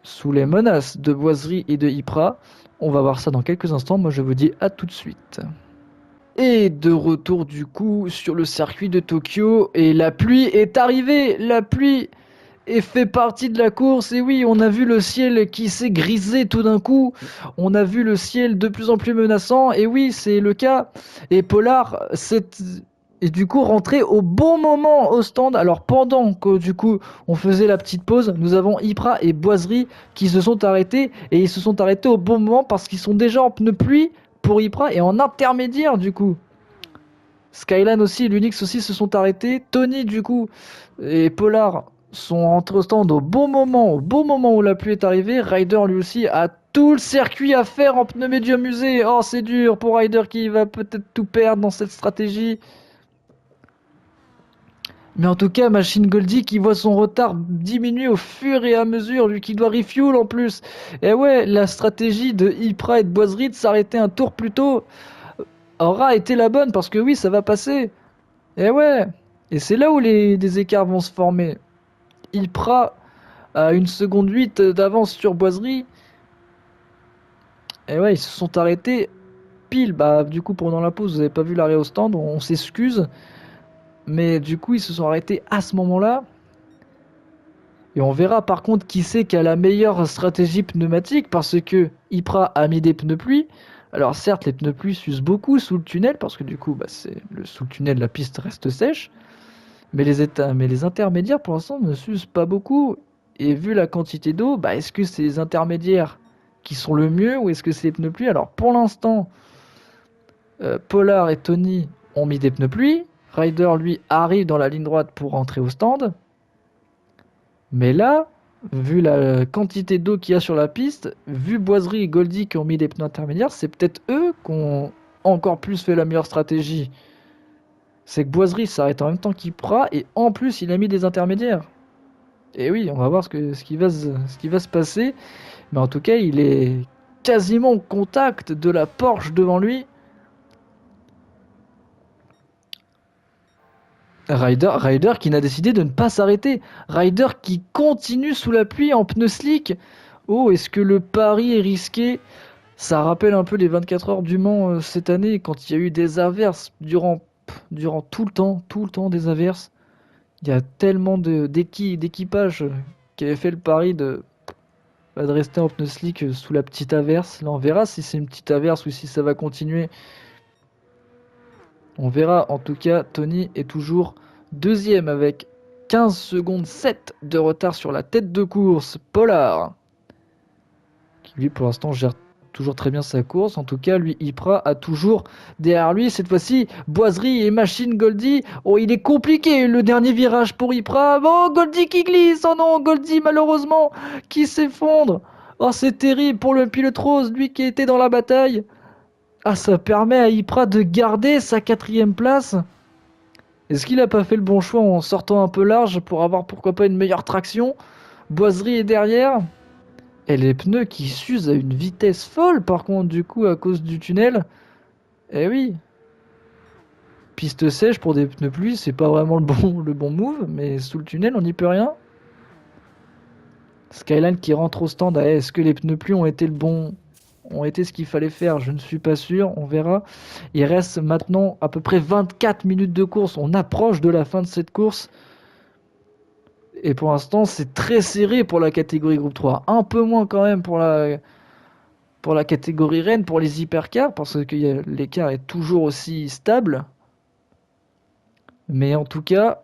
sous les menaces de Boiserie et de Ypra. On va voir ça dans quelques instants. Moi je vous dis à tout de suite. Et de retour du coup sur le circuit de Tokyo et la pluie est arrivée. La pluie et fait partie de la course. Et oui, on a vu le ciel qui s'est grisé tout d'un coup. On a vu le ciel de plus en plus menaçant. Et oui, c'est le cas. Et Polar est du coup rentré au bon moment au stand. Alors pendant que du coup on faisait la petite pause, nous avons Ypra et Boiserie qui se sont arrêtés. Et ils se sont arrêtés au bon moment parce qu'ils sont déjà en pneu pluie pour Ypra et en intermédiaire du coup. Skyline aussi, l'Unix aussi se sont arrêtés. Tony du coup et Polar sont rentrés au stand au bon moment où la pluie est arrivée. Ryder lui aussi a tout le circuit à faire en pneu médium usé. Oh c'est dur pour Ryder qui va peut-être tout perdre dans cette stratégie. Mais en tout cas, Machine Goldie qui voit son retard diminuer au fur et à mesure, lui qui doit refuel en plus. Et ouais, la stratégie de Ypra et de Boiserie de s'arrêter un tour plus tôt aura été la bonne parce que oui, ça va passer. Et ouais, et c'est là où des écarts vont se former. Ypra a 1 seconde 8 d'avance sur Boiserie. Et ouais, ils se sont arrêtés pile. Bah, du coup, pendant la pause, vous avez pas vu l'arrêt au stand, on s'excuse. Mais du coup, ils se sont arrêtés à ce moment-là. Et on verra par contre qui c'est qui a la meilleure stratégie pneumatique parce que Ypra a mis des pneus pluie. Alors certes, les pneus pluie s'usent beaucoup sous le tunnel parce que du coup, bah, sous le tunnel, la piste reste sèche. Mais les intermédiaires pour l'instant ne s'usent pas beaucoup. Et vu la quantité d'eau, bah, est-ce que c'est les intermédiaires qui sont le mieux ou est-ce que c'est les pneus pluie? Alors pour l'instant, Polar et Tony ont mis des pneus pluie. Ryder lui arrive dans la ligne droite pour rentrer au stand. Mais là, vu la quantité d'eau qu'il y a sur la piste, vu Boiserie et Goldie qui ont mis des pneus intermédiaires, c'est peut-être eux qui ont encore plus fait la meilleure stratégie. C'est que Boiserie s'arrête en même temps qu'Ypra et en plus il a mis des intermédiaires. Et oui, on va voir ce qui va se passer. Mais en tout cas, il est quasiment au contact de la Porsche devant lui. Ryder qui n'a décidé de ne pas s'arrêter. Ryder qui continue sous la pluie en pneu slick. Oh, est-ce que le pari est risqué? Ça rappelle un peu les 24 heures du Mans cette année quand il y a eu des averses durant tout le temps des averses. Il y a tellement d'équipages qui avaient fait le pari de rester en pneu slick sous la petite averse. Là, on verra si c'est une petite averse ou si ça va continuer. On verra. En tout cas, Tony est toujours deuxième avec 15 secondes 7 de retard sur la tête de course. Polar, qui lui pour l'instant gère toujours très bien sa course. En tout cas, lui, Ypra a toujours derrière lui, cette fois-ci, Boiserie et Machine Goldie. Oh, il est compliqué le dernier virage pour Ypra. Oh, Goldie qui glisse. Oh non, Goldie malheureusement qui s'effondre. Oh, c'est terrible pour le pilote rose, lui qui était dans la bataille. Ah, ça permet à Ypra de garder sa 4ème place. Est-ce qu'il a pas fait le bon choix en sortant un peu large pour avoir pourquoi pas une meilleure traction? Boiserie est derrière. Et les pneus qui s'usent à une vitesse folle par contre du coup à cause du tunnel. Eh oui. Piste sèche pour des pneus pluie, c'est pas vraiment le bon move, mais sous le tunnel on n'y peut rien. Skyline qui rentre au stand, est-ce que les pneus pluie ont été ce qu'il fallait faire? Je ne suis pas sûr, on verra. Il reste maintenant à peu près 24 minutes de course, on approche de la fin de cette course. Et pour l'instant, c'est très serré pour la catégorie groupe 3. Un peu moins quand même pour la catégorie Rennes, pour les hypercars, parce que l'écart est toujours aussi stable. Mais en tout cas,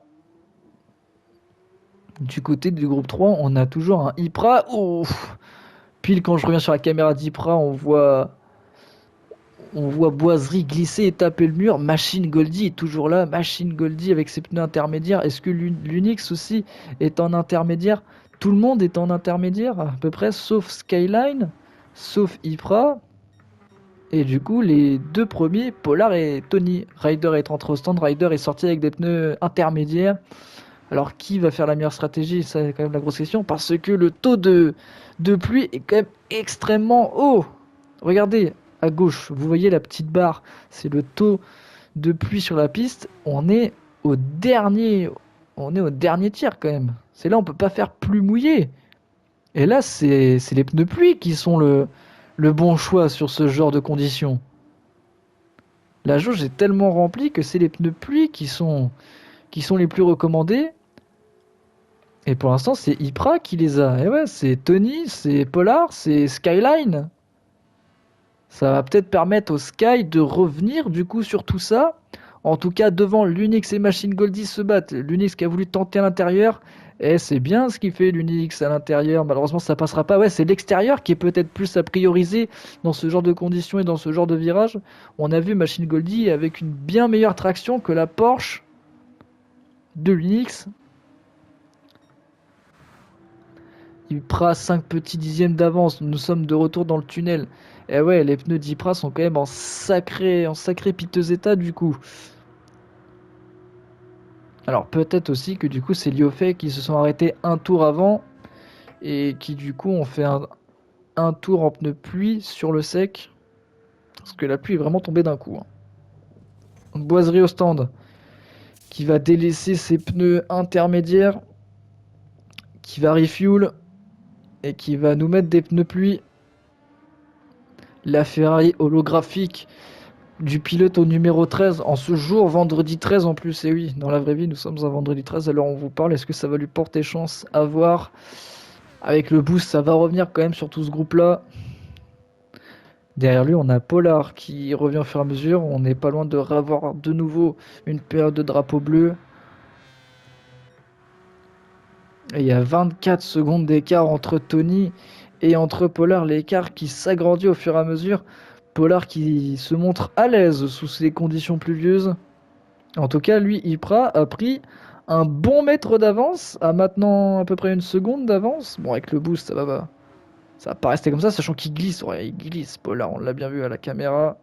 du côté du groupe 3, on a toujours un Ypra. Ouf. Pile quand je reviens sur la caméra d'Ypra, on voit Boiserie glisser et taper le mur. Machine Goldie est toujours là. Machine Goldie avec ses pneus intermédiaires. Est-ce que l'Unix aussi est en intermédiaire? Tout le monde est en intermédiaire à peu près, sauf Skyline, sauf Ypra. Et du coup, les deux premiers, Polar et Tony. Ryder est rentré au stand. Ryder est sorti avec des pneus intermédiaires. Alors, qui va faire la meilleure stratégie? Ça, c'est quand même la grosse question. Parce que le taux de pluie est quand même extrêmement haut. Regardez, à gauche, vous voyez la petite barre. C'est le taux de pluie sur la piste. On est au dernier tiers quand même. C'est là, on peut pas faire plus mouillé. Et là, c'est les pneus pluie qui sont le bon choix sur ce genre de conditions. La jauge est tellement remplie que c'est les pneus pluie qui sont les plus recommandés. Et pour l'instant, c'est Ypra qui les a. Et ouais, c'est Tony, c'est Polar, c'est Skyline. Ça va peut-être permettre au Sky de revenir du coup sur tout ça. En tout cas, devant l'Unix et Machine Goldie se battent. L'Unix qui a voulu tenter à l'intérieur. Et c'est bien ce qu'il fait l'Unix à l'intérieur. Malheureusement, ça passera pas. Ouais, c'est l'extérieur qui est peut-être plus à prioriser dans ce genre de conditions et dans ce genre de virage. On a vu Machine Goldie avec une bien meilleure traction que la Porsche de l'Unix. Ypra 5 petits dixièmes d'avance. Nous sommes de retour dans le tunnel. Et ouais, les pneus d'Ypra sont quand même en sacré piteux état du coup. Alors peut-être aussi que du coup c'est lié au fait qu'ils se sont arrêtés un tour avant et qui du coup ont fait un tour en pneus pluie sur le sec. Parce que la pluie est vraiment tombée d'un coup, hein. Boiserie au stand qui va délaisser ses pneus intermédiaires, qui va refuel et qui va nous mettre des pneus pluie. La Ferrari holographique du pilote au numéro 13 en ce jour, vendredi 13 en plus. Et oui, dans la vraie vie, nous sommes un vendredi 13 alors on vous parle. Est-ce que ça va lui porter chance à voir? Avec le boost, ça va revenir quand même sur tout ce groupe-là. Derrière lui, on a Polar qui revient au fur et à mesure. On n'est pas loin de revoir de nouveau une période de drapeau bleu. Et il y a 24 secondes d'écart entre Tony et entre Polar. L'écart qui s'agrandit au fur et à mesure. Polar qui se montre à l'aise sous ces conditions pluvieuses. En tout cas, lui, Ypra a pris un bon mètre d'avance, à maintenant à peu près une seconde d'avance. Bon, avec le boost, ça va pas rester comme ça, sachant qu'il glisse. Ouais, il glisse, Polar, on l'a bien vu à la caméra.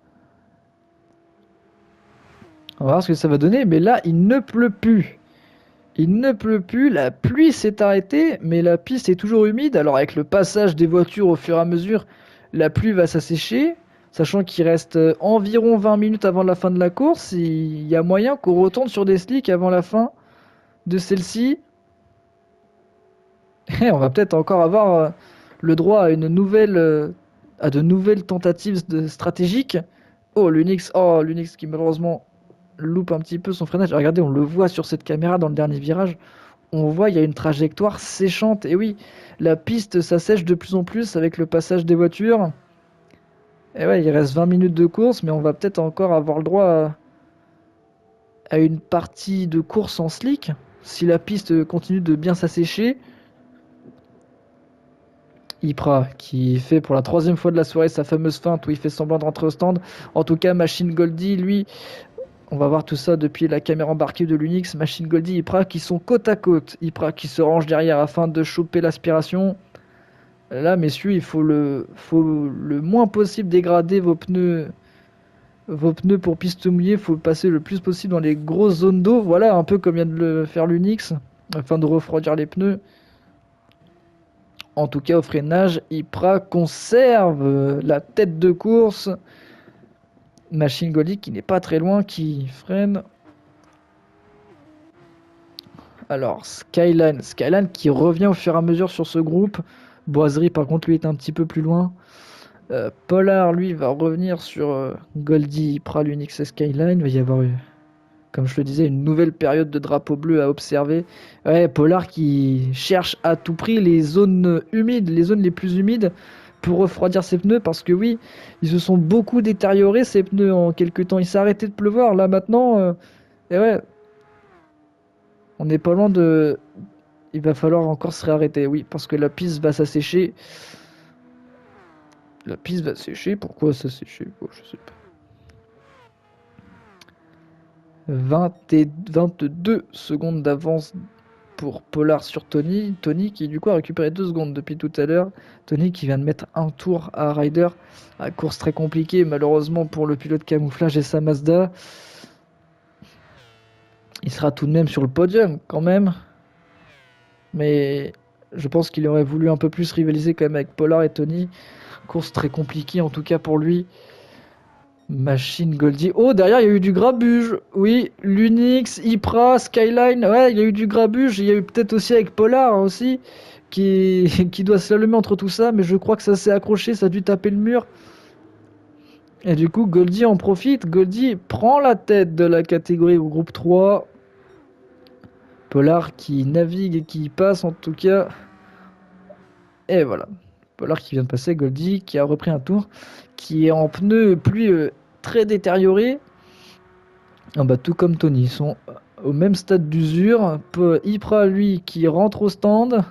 On va voir ce que ça va donner, mais là, il ne pleut plus. Il ne pleut plus, la pluie s'est arrêtée, mais la piste est toujours humide. Alors, avec le passage des voitures au fur et à mesure, la pluie va s'assécher. Sachant qu'il reste environ 20 minutes avant la fin de la course, il y a moyen qu'on retourne sur des slicks avant la fin de celle-ci. Et on va peut-être encore avoir le droit à à de nouvelles tentatives stratégiques. Oh, l'Unix qui malheureusement loupe un petit peu son freinage. Regardez, on le voit sur cette caméra dans le dernier virage. On voit, il y a une trajectoire séchante. Et oui, la piste s'assèche de plus en plus avec le passage des voitures. Et ouais, il reste 20 minutes de course, mais on va peut-être encore avoir le droit à une partie de course en slick. Si la piste continue de bien s'assécher. Ypra qui fait pour la troisième fois de la soirée sa fameuse feinte où il fait semblant de rentrer au stand. En tout cas, Machine Goldie, lui, on va voir tout ça depuis la caméra embarquée de l'Unix. Machine Goldie, Ypra qui sont côte à côte. Ypra qui se range derrière afin de choper l'aspiration. Là, messieurs, faut le moins possible dégrader vos pneus pour piste mouillée. Il faut passer le plus possible dans les grosses zones d'eau. Voilà, un peu comme vient de le faire l'Unix afin de refroidir les pneus. En tout cas, au freinage, Ypra conserve la tête de course. Machine Goldie qui n'est pas très loin, qui freine. Alors, Skyline qui revient au fur et à mesure sur ce groupe. Boiserie, par contre, lui est un petit peu plus loin. Polar, lui, va revenir sur Goldie, Ypra, l'Unix et Skyline. Il va y avoir, comme je le disais, une nouvelle période de drapeau bleu à observer. Ouais, Polar qui cherche à tout prix les zones humides, les zones les plus humides pour refroidir ses pneus parce que oui, ils se sont beaucoup détériorés ces pneus en quelques temps. Il s'est arrêté de pleuvoir là maintenant. Et ouais, on n'est pas loin de. Il va falloir encore se réarrêter, oui, parce que la piste va s'assécher. La piste va sécher. Pourquoi s'assécher? Oh, je sais pas. 22 secondes d'avance pour Polar sur Tony. Tony qui du coup a récupéré 2 secondes depuis tout à l'heure. Tony qui vient de mettre un tour à Ryder. À course très compliquée malheureusement pour le pilote camouflage et sa Mazda. Il sera tout de même sur le podium quand même. Mais je pense qu'il aurait voulu un peu plus rivaliser quand même avec Polar et Tony. Course très compliquée en tout cas pour lui. Machine Goldie. Oh, derrière, il y a eu du grabuge. Oui, l'Unix, Ypra, Skyline. Ouais, il y a eu du grabuge. Il y a eu peut-être aussi avec Polar aussi, qui doit slalomer entre tout ça. Mais je crois que ça s'est accroché, ça a dû taper le mur. Et du coup, Goldie en profite. Goldie prend la tête de la catégorie au groupe 3. Pollard qui navigue et qui passe en tout cas. Et voilà. Pollard qui vient de passer, Goldie qui a repris un tour, qui est en pneu pluie très détérioré. Ah bah, tout comme Tony, ils sont au même stade d'usure. Ypra lui qui rentre au stand.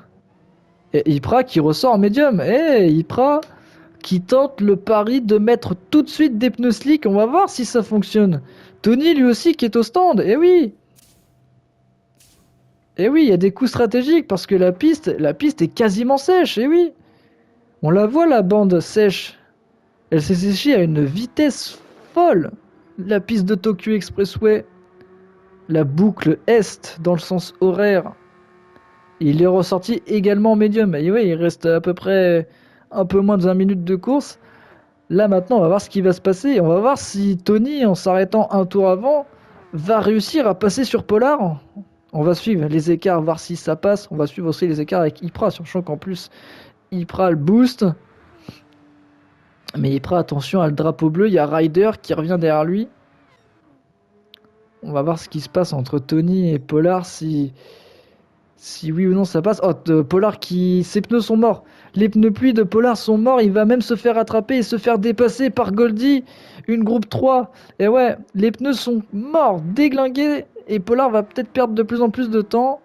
Et Ypra qui ressort en médium. Et Ypra qui tente le pari de mettre tout de suite des pneus slick. On va voir si ça fonctionne. Tony lui aussi qui est au stand. Et oui. Et oui, il y a des coups stratégiques parce que la piste est quasiment sèche. Et oui. On la voit la bande sèche. Elle s'est séchée à une vitesse folle. La piste de Tokyo Expressway. La boucle est dans le sens horaire. Il est ressorti également en médium. Et oui, il reste à peu près un peu moins de 20 minutes de course. Là maintenant, on va voir ce qui va se passer. On va voir si Tony, en s'arrêtant un tour avant, va réussir à passer sur Pollard. On va suivre les écarts, voir si ça passe. On va suivre aussi les écarts avec Ypra, sachant qu'en plus, Ypra le boost. Mais Ypra, attention, à le drapeau bleu. Il y a Ryder qui revient derrière lui. On va voir ce qui se passe entre Tony et Pollard, si oui ou non ça passe. Oh, Pollard qui... Ses pneus sont morts. Les pneus pluie de Pollard sont morts. Il va même se faire attraper et se faire dépasser par Goldie. Une groupe 3. Et ouais, les pneus sont morts, déglingués. Et Pollard va peut-être perdre de plus en plus de temps.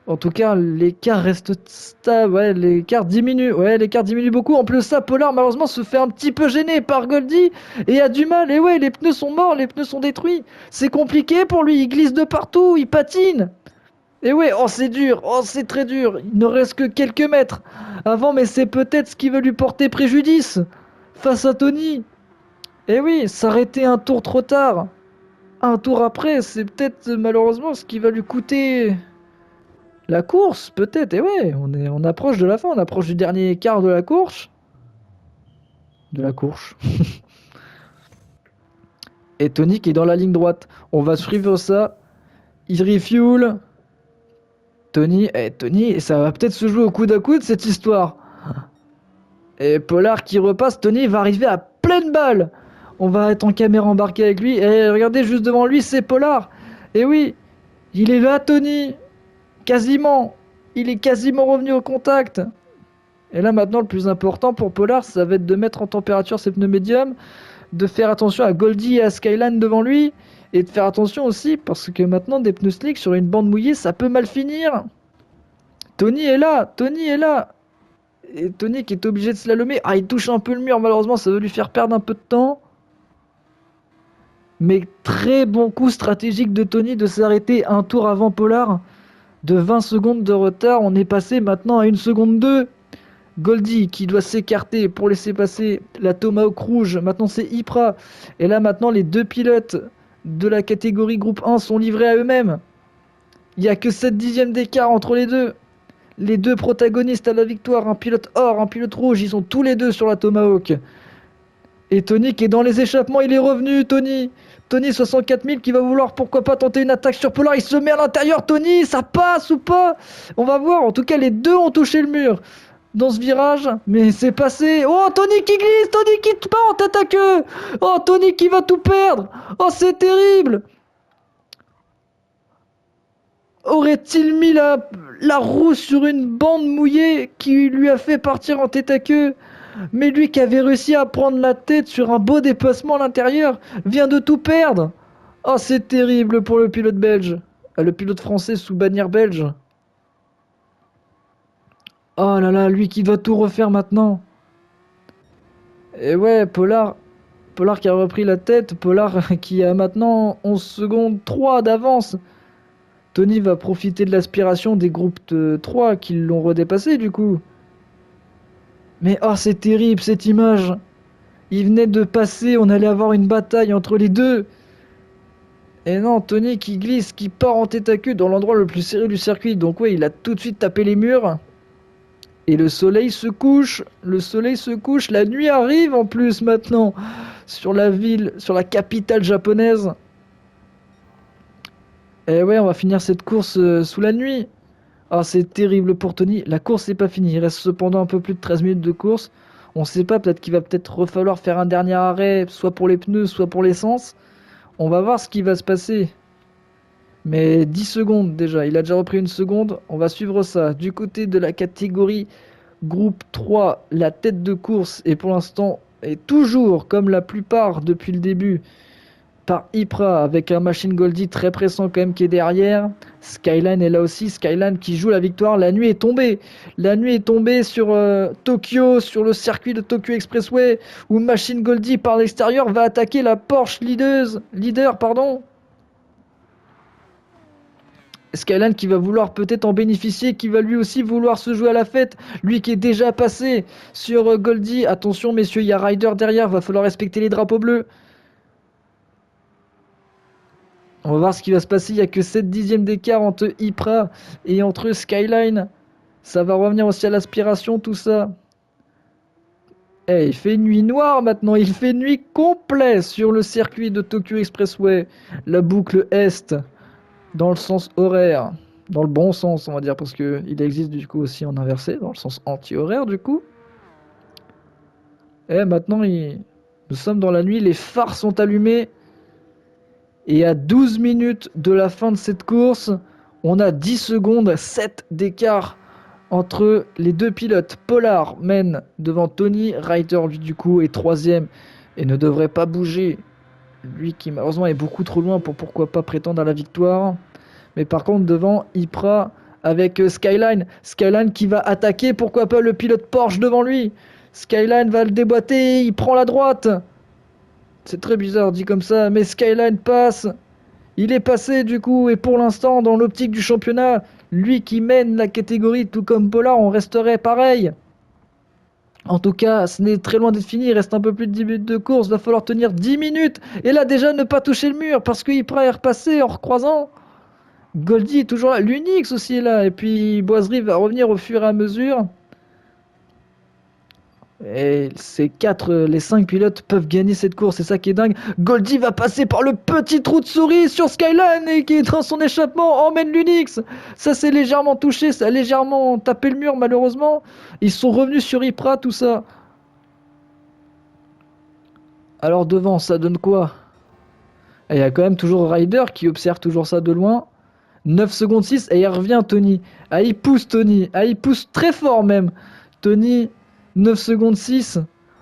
En tout cas, l'écart reste stable. Ouais, l'écart diminue. Ouais, l'écart diminue beaucoup. En plus, ça, Pollard, malheureusement, se fait un petit peu gêner par Goldie. Et a du mal. Et ouais, les pneus sont morts. Les pneus sont détruits. C'est compliqué pour lui. Il glisse de partout. Il patine. Et ouais, oh, c'est dur. Oh, c'est très dur. Il ne reste que quelques mètres avant, mais c'est peut-être ce qui veut lui porter préjudice face à Tony. Et oui, s'arrêter un tour trop tard. Un tour après, c'est peut-être malheureusement ce qui va lui coûter la course, peut-être. Et ouais, on approche de la fin, on approche du dernier quart de la course. De la course. Et Tony qui est dans la ligne droite. On va suivre ça. Il refuel. Tony, ça va peut-être se jouer au coude à coude cette histoire. Et Pollard qui repasse, Tony va arriver à pleine balle. On va être en caméra embarquée avec lui. Et regardez, juste devant lui, c'est Pollard. Et oui, il est là, Tony. Quasiment. Il est quasiment revenu au contact. Et là, maintenant, le plus important pour Pollard, ça va être de mettre en température ses pneus médiums, de faire attention à Goldie et à Skyline devant lui, et de faire attention aussi, parce que maintenant, des pneus slick sur une bande mouillée, ça peut mal finir. Tony est là. Et Tony qui est obligé de slalomer. Ah, il touche un peu le mur, malheureusement, ça veut lui faire perdre un peu de temps. Mais très bon coup stratégique de Tony de s'arrêter un tour avant Pollard. De 20 secondes de retard, on est passé maintenant à 1 seconde 2. Goldie qui doit s'écarter pour laisser passer la Tomahawk rouge. Maintenant c'est Ypra. Et là maintenant les deux pilotes de la catégorie groupe 1 sont livrés à eux-mêmes. Il n'y a que 7 dixièmes d'écart entre les deux. Les deux protagonistes à la victoire, un pilote or, un pilote rouge, ils sont tous les deux sur la Tomahawk. Et Tony qui est dans les échappements, il est revenu, Tony. Tony 64 000 qui va vouloir pourquoi pas tenter une attaque sur Pollard. Il se met à l'intérieur, Tony, ça passe ou pas? On va voir, en tout cas les deux ont touché le mur dans ce virage, mais c'est passé. Oh, Tony qui glisse, Tony qui part en tête à queue. Oh, Tony qui va tout perdre. Oh, c'est terrible. Aurait-il mis la roue sur une bande mouillée qui lui a fait partir en tête à queue? Mais lui qui avait réussi à prendre la tête sur un beau dépassement à l'intérieur vient de tout perdre. Oh, c'est terrible pour le pilote belge. Le pilote français sous bannière belge. Oh là là, lui qui doit tout refaire maintenant. Et ouais, Pollard qui a repris la tête. Pollard qui a maintenant 11 secondes 3 d'avance. Tony va profiter de l'aspiration des groupes de 3 qui l'ont redépassé du coup. Mais oh, c'est terrible cette image. Il venait de passer, on allait avoir une bataille entre les deux. Et non, Tony qui glisse, qui part en tête à queue dans l'endroit le plus serré du circuit. Donc ouais, il a tout de suite tapé les murs. Et le soleil se couche. La nuit arrive en plus maintenant. Sur la ville, sur la capitale japonaise. Et ouais, on va finir cette course sous la nuit. Ah, c'est terrible pour Tony. La course n'est pas finie. Il reste cependant un peu plus de 13 minutes de course. On sait pas, peut-être qu'il va peut-être falloir faire un dernier arrêt, soit pour les pneus, soit pour l'essence. On va voir ce qui va se passer. Mais 10 secondes déjà, il a déjà repris une seconde. On va suivre ça. Du côté de la catégorie groupe 3, la tête de course est pour l'instant, et toujours comme la plupart depuis le début, par Ypra avec un Machine Goldie très pressant quand même qui est derrière. Skyline est là aussi, Skyline qui joue la victoire. La nuit est tombée. La nuit est tombée sur Tokyo, sur le circuit de Tokyo Expressway où Machine Goldie par l'extérieur va attaquer la Porsche leader, pardon. Skyline qui va vouloir peut-être en bénéficier, qui va lui aussi vouloir se jouer à la fête. Lui qui est déjà passé sur Goldie. Attention messieurs, il y a Ryder derrière, va falloir respecter les drapeaux bleus. On va voir ce qui va se passer. Il n'y a que 7 dixièmes d'écart entre Ypra et entre Skyline. Ça va revenir aussi à l'aspiration, tout ça. Il fait nuit noire maintenant. Il fait nuit complet sur le circuit de Tokyo Expressway. La boucle Est, dans le sens horaire. Dans le bon sens, on va dire, parce qu'il existe du coup aussi en inversé, dans le sens anti-horaire du coup. Maintenant, nous sommes dans la nuit. Les phares sont allumés. Et à 12 minutes de la fin de cette course, on a 10 secondes, 7 d'écart entre les deux pilotes. Pollard mène devant Tony, Ryder lui du coup est troisième et ne devrait pas bouger. Lui qui malheureusement est beaucoup trop loin pour pourquoi pas prétendre à la victoire. Mais par contre devant Ypra avec Skyline. Skyline qui va attaquer, pourquoi pas le pilote Porsche devant lui. Skyline va le déboîter, il prend la droite. C'est très bizarre dit comme ça, mais Skyline passe. Il est passé du coup, et pour l'instant, dans l'optique du championnat, lui qui mène la catégorie, tout comme Pollard, on resterait pareil. En tout cas, ce n'est très loin d'être fini, il reste un peu plus de 10 minutes de course, va falloir tenir 10 minutes. Et là déjà ne pas toucher le mur, parce qu'il est repassé en recroisant. Goldie est toujours là, l'Unix aussi est là, et puis Boiserie va revenir au fur et à mesure. Et les 5 pilotes peuvent gagner cette course, c'est ça qui est dingue. Goldie va passer par le petit trou de souris sur Skyline et qui est dans son échappement emmène l'Unix. Ça s'est légèrement touché, ça a légèrement tapé le mur malheureusement. Ils sont revenus sur Ypra, tout ça. Alors devant, ça donne quoi? Il y a quand même toujours Ryder qui observe toujours ça de loin. 9 secondes 6 et il revient Tony. Il pousse Tony. Il pousse très fort même. Tony... 9 secondes 6.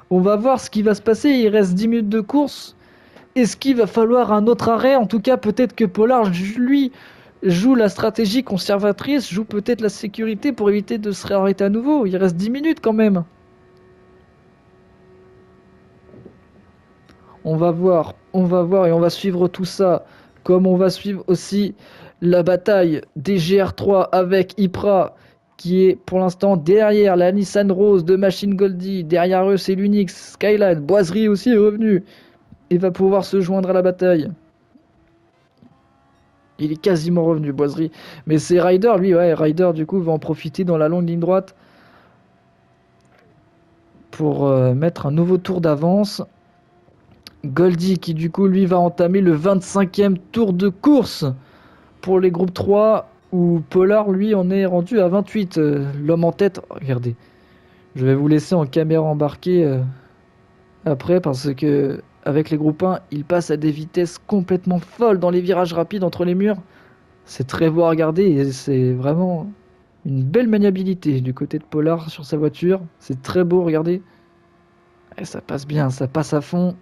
On va voir ce qui va se passer. Il reste 10 minutes de course. Est-ce qu'il va falloir un autre arrêt? En tout cas, peut-être que Pollard, lui, joue la stratégie conservatrice, joue peut-être la sécurité pour éviter de se réarrêter à nouveau. Il reste 10 minutes quand même. On va voir et on va suivre tout ça. Comme on va suivre aussi la bataille des GR3 avec Ypra, qui est pour l'instant derrière la Nissan Rose de Machine Goldie. Derrière eux, c'est l'Unix, Skyline, Boiserie aussi est revenu. Et va pouvoir se joindre à la bataille. Il est quasiment revenu, Boiserie. Mais c'est Ryder, lui, Ryder, du coup, va en profiter dans la longue ligne droite pour mettre un nouveau tour d'avance. Goldie, qui du coup, lui, va entamer le 25e tour de course pour les groupes 3. Où Pollard, lui, en est rendu à 28. L'homme en tête, regardez. Je vais vous laisser en caméra embarquée après parce que avec les groupes 1, il passe à des vitesses complètement folles dans les virages rapides entre les murs. C'est très beau à regarder et c'est vraiment une belle maniabilité du côté de Pollard sur sa voiture. C'est très beau, regardez. Et ça passe bien, ça passe à fond.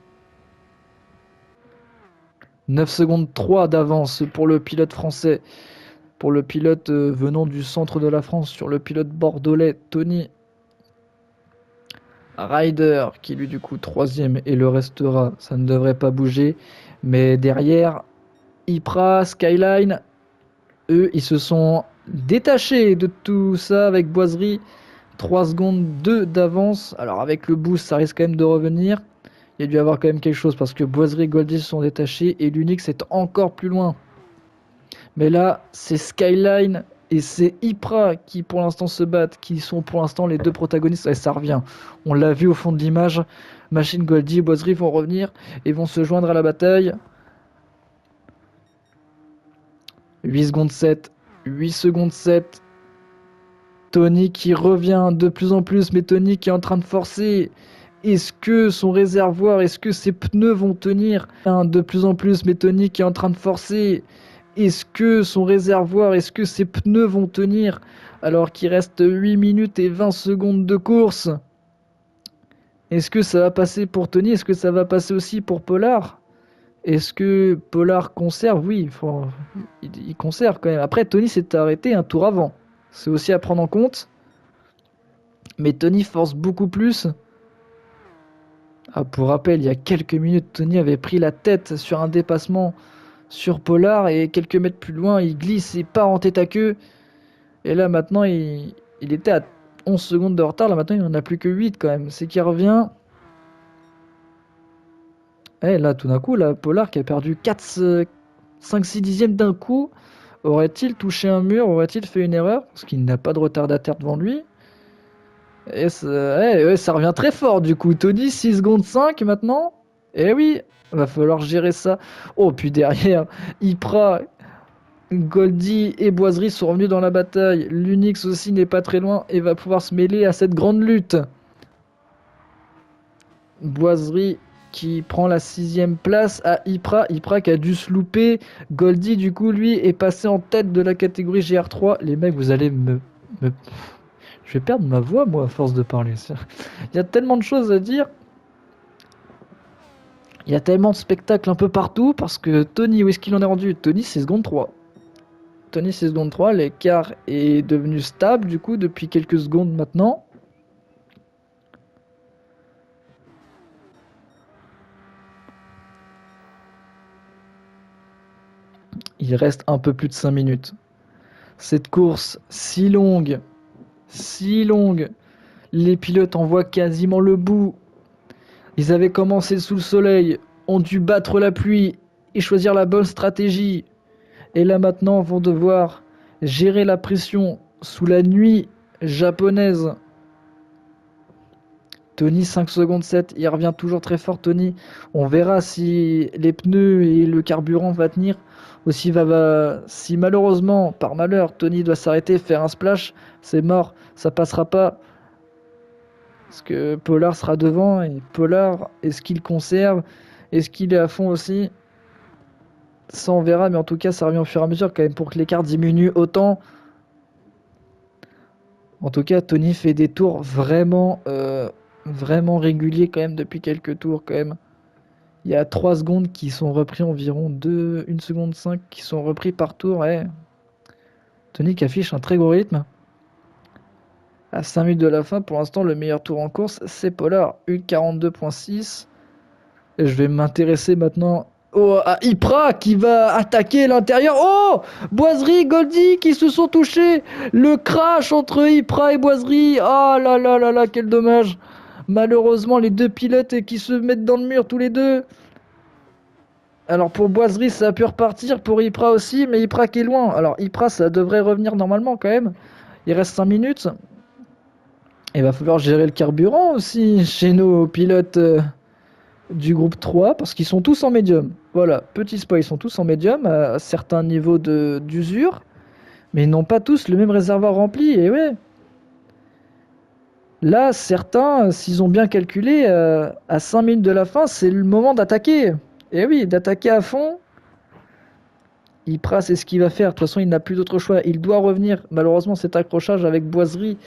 9 secondes 3 d'avance pour le pilote français. Pour le pilote venant du centre de la France, sur le pilote bordelais, Tony. Ryder, qui lui du coup troisième et le restera, ça ne devrait pas bouger. Mais derrière, Ypra, Skyline, eux, ils se sont détachés de tout ça avec Boiserie. 3 secondes 2 d'avance. Alors avec le boost, ça risque quand même de revenir. Il y a dû y avoir quand même quelque chose parce que Boiserie et Goldie se sont détachés et l'Unix est encore plus loin. Mais là, c'est Skyline et c'est Ypra qui pour l'instant se battent, qui sont pour l'instant les deux protagonistes. Et ça revient. On l'a vu au fond de l'image. Machine Goldie et Boiserie vont revenir et vont se joindre à la bataille. 8 secondes 7. 8 secondes 7. Tony qui revient de plus en plus, mais Tony qui est en train de forcer. Est-ce que son réservoir, est-ce que ses pneus vont tenir? De plus en plus, mais Tony qui est en train de forcer. Est-ce que son réservoir, est-ce que ses pneus vont tenir alors qu'il reste 8 minutes et 20 secondes de course? Est-ce que ça va passer pour Tony? Est-ce que ça va passer aussi pour Pollard? Est-ce que Pollard conserve? Oui, il conserve quand même. Après, Tony s'est arrêté un tour avant. C'est aussi à prendre en compte. Mais Tony force beaucoup plus. Ah, pour rappel, il y a quelques minutes, Tony avait pris la tête sur un dépassement sur Pollard et quelques mètres plus loin, il glisse et part en tête à queue. Et là, maintenant, il était à 11 secondes de retard. Là, maintenant, il n'en a plus que 8 quand même. C'est qu'il revient. Et là, tout d'un coup, là, Pollard qui a perdu 4, 5, 6 dixièmes d'un coup. Aurait-il touché un mur? Aurait-il fait une erreur? Parce qu'il n'a pas de retardataire devant lui. Et ça revient très fort du coup. Tony, 6 secondes 5 maintenant. Et oui, va falloir gérer ça. Oh, puis derrière, Ypra, Goldie et Boiserie sont revenus dans la bataille. L'Unix aussi n'est pas très loin et va pouvoir se mêler à cette grande lutte. Boiserie qui prend la 6ème place à Ypra. Ypra qui a dû se louper. Goldie, du coup, lui, est passé en tête de la catégorie GR3. Les mecs, vous allez me... Je vais perdre ma voix, moi, à force de parler. Il y a tellement de choses à dire. Il y a tellement de spectacles un peu partout. Parce que Tony, où est-ce qu'il en est rendu? Tony, c'est seconde 3. Tony, c'est seconde 3. L'écart est devenu stable, du coup, depuis quelques secondes maintenant. Il reste un peu plus de 5 minutes. Cette course si longue, les pilotes en voient quasiment le bout. Ils avaient commencé sous le soleil, ont dû battre la pluie et choisir la bonne stratégie. Et là maintenant vont devoir gérer la pression sous la nuit japonaise. Tony 5 secondes 7, il revient toujours très fort Tony. On verra si les pneus et le carburant va tenir. Aussi si malheureusement, par malheur, Tony doit s'arrêter, faire un splash, c'est mort, ça passera pas. Parce que Pollard sera devant et Pollard, est-ce qu'il conserve? Est-ce qu'il est à fond aussi? Ça on verra, mais en tout cas ça revient au fur et à mesure quand même pour que l'écart diminue autant. En tout cas, Tony fait des tours vraiment réguliers quand même depuis quelques tours quand même. Il y a 3 secondes qui sont repris environ 1 seconde 5 qui sont repris par tour. Ouais. Tony qui affiche un très gros rythme. À 5 minutes de la fin, pour l'instant, le meilleur tour en course, c'est Pollard. 1,42.6. Et je vais m'intéresser maintenant à Ypra qui va attaquer l'intérieur. Oh, Boiserie, Goldie qui se sont touchés. Le crash entre Ypra et Boiserie. Ah là là là là, quel dommage. Malheureusement, les deux pilotes qui se mettent dans le mur tous les deux. Alors pour Boiserie, ça a pu repartir. Pour Ypra aussi, mais Ypra qui est loin. Alors Ypra, ça devrait revenir normalement quand même. Il reste 5 minutes. Il va falloir gérer le carburant aussi chez nos pilotes du groupe 3 parce qu'ils sont tous en médium. Voilà, petit spoil, ils sont tous en médium à certains niveaux d'usure, mais ils n'ont pas tous le même réservoir rempli. Et ouais, là, certains, s'ils ont bien calculé, à 5 minutes de la fin, c'est le moment d'attaquer. Et oui, d'attaquer à fond. Ypra, c'est ce qu'il va faire. De toute façon, il n'a plus d'autre choix. Il doit revenir. Malheureusement, cet accrochage avec Boiserie,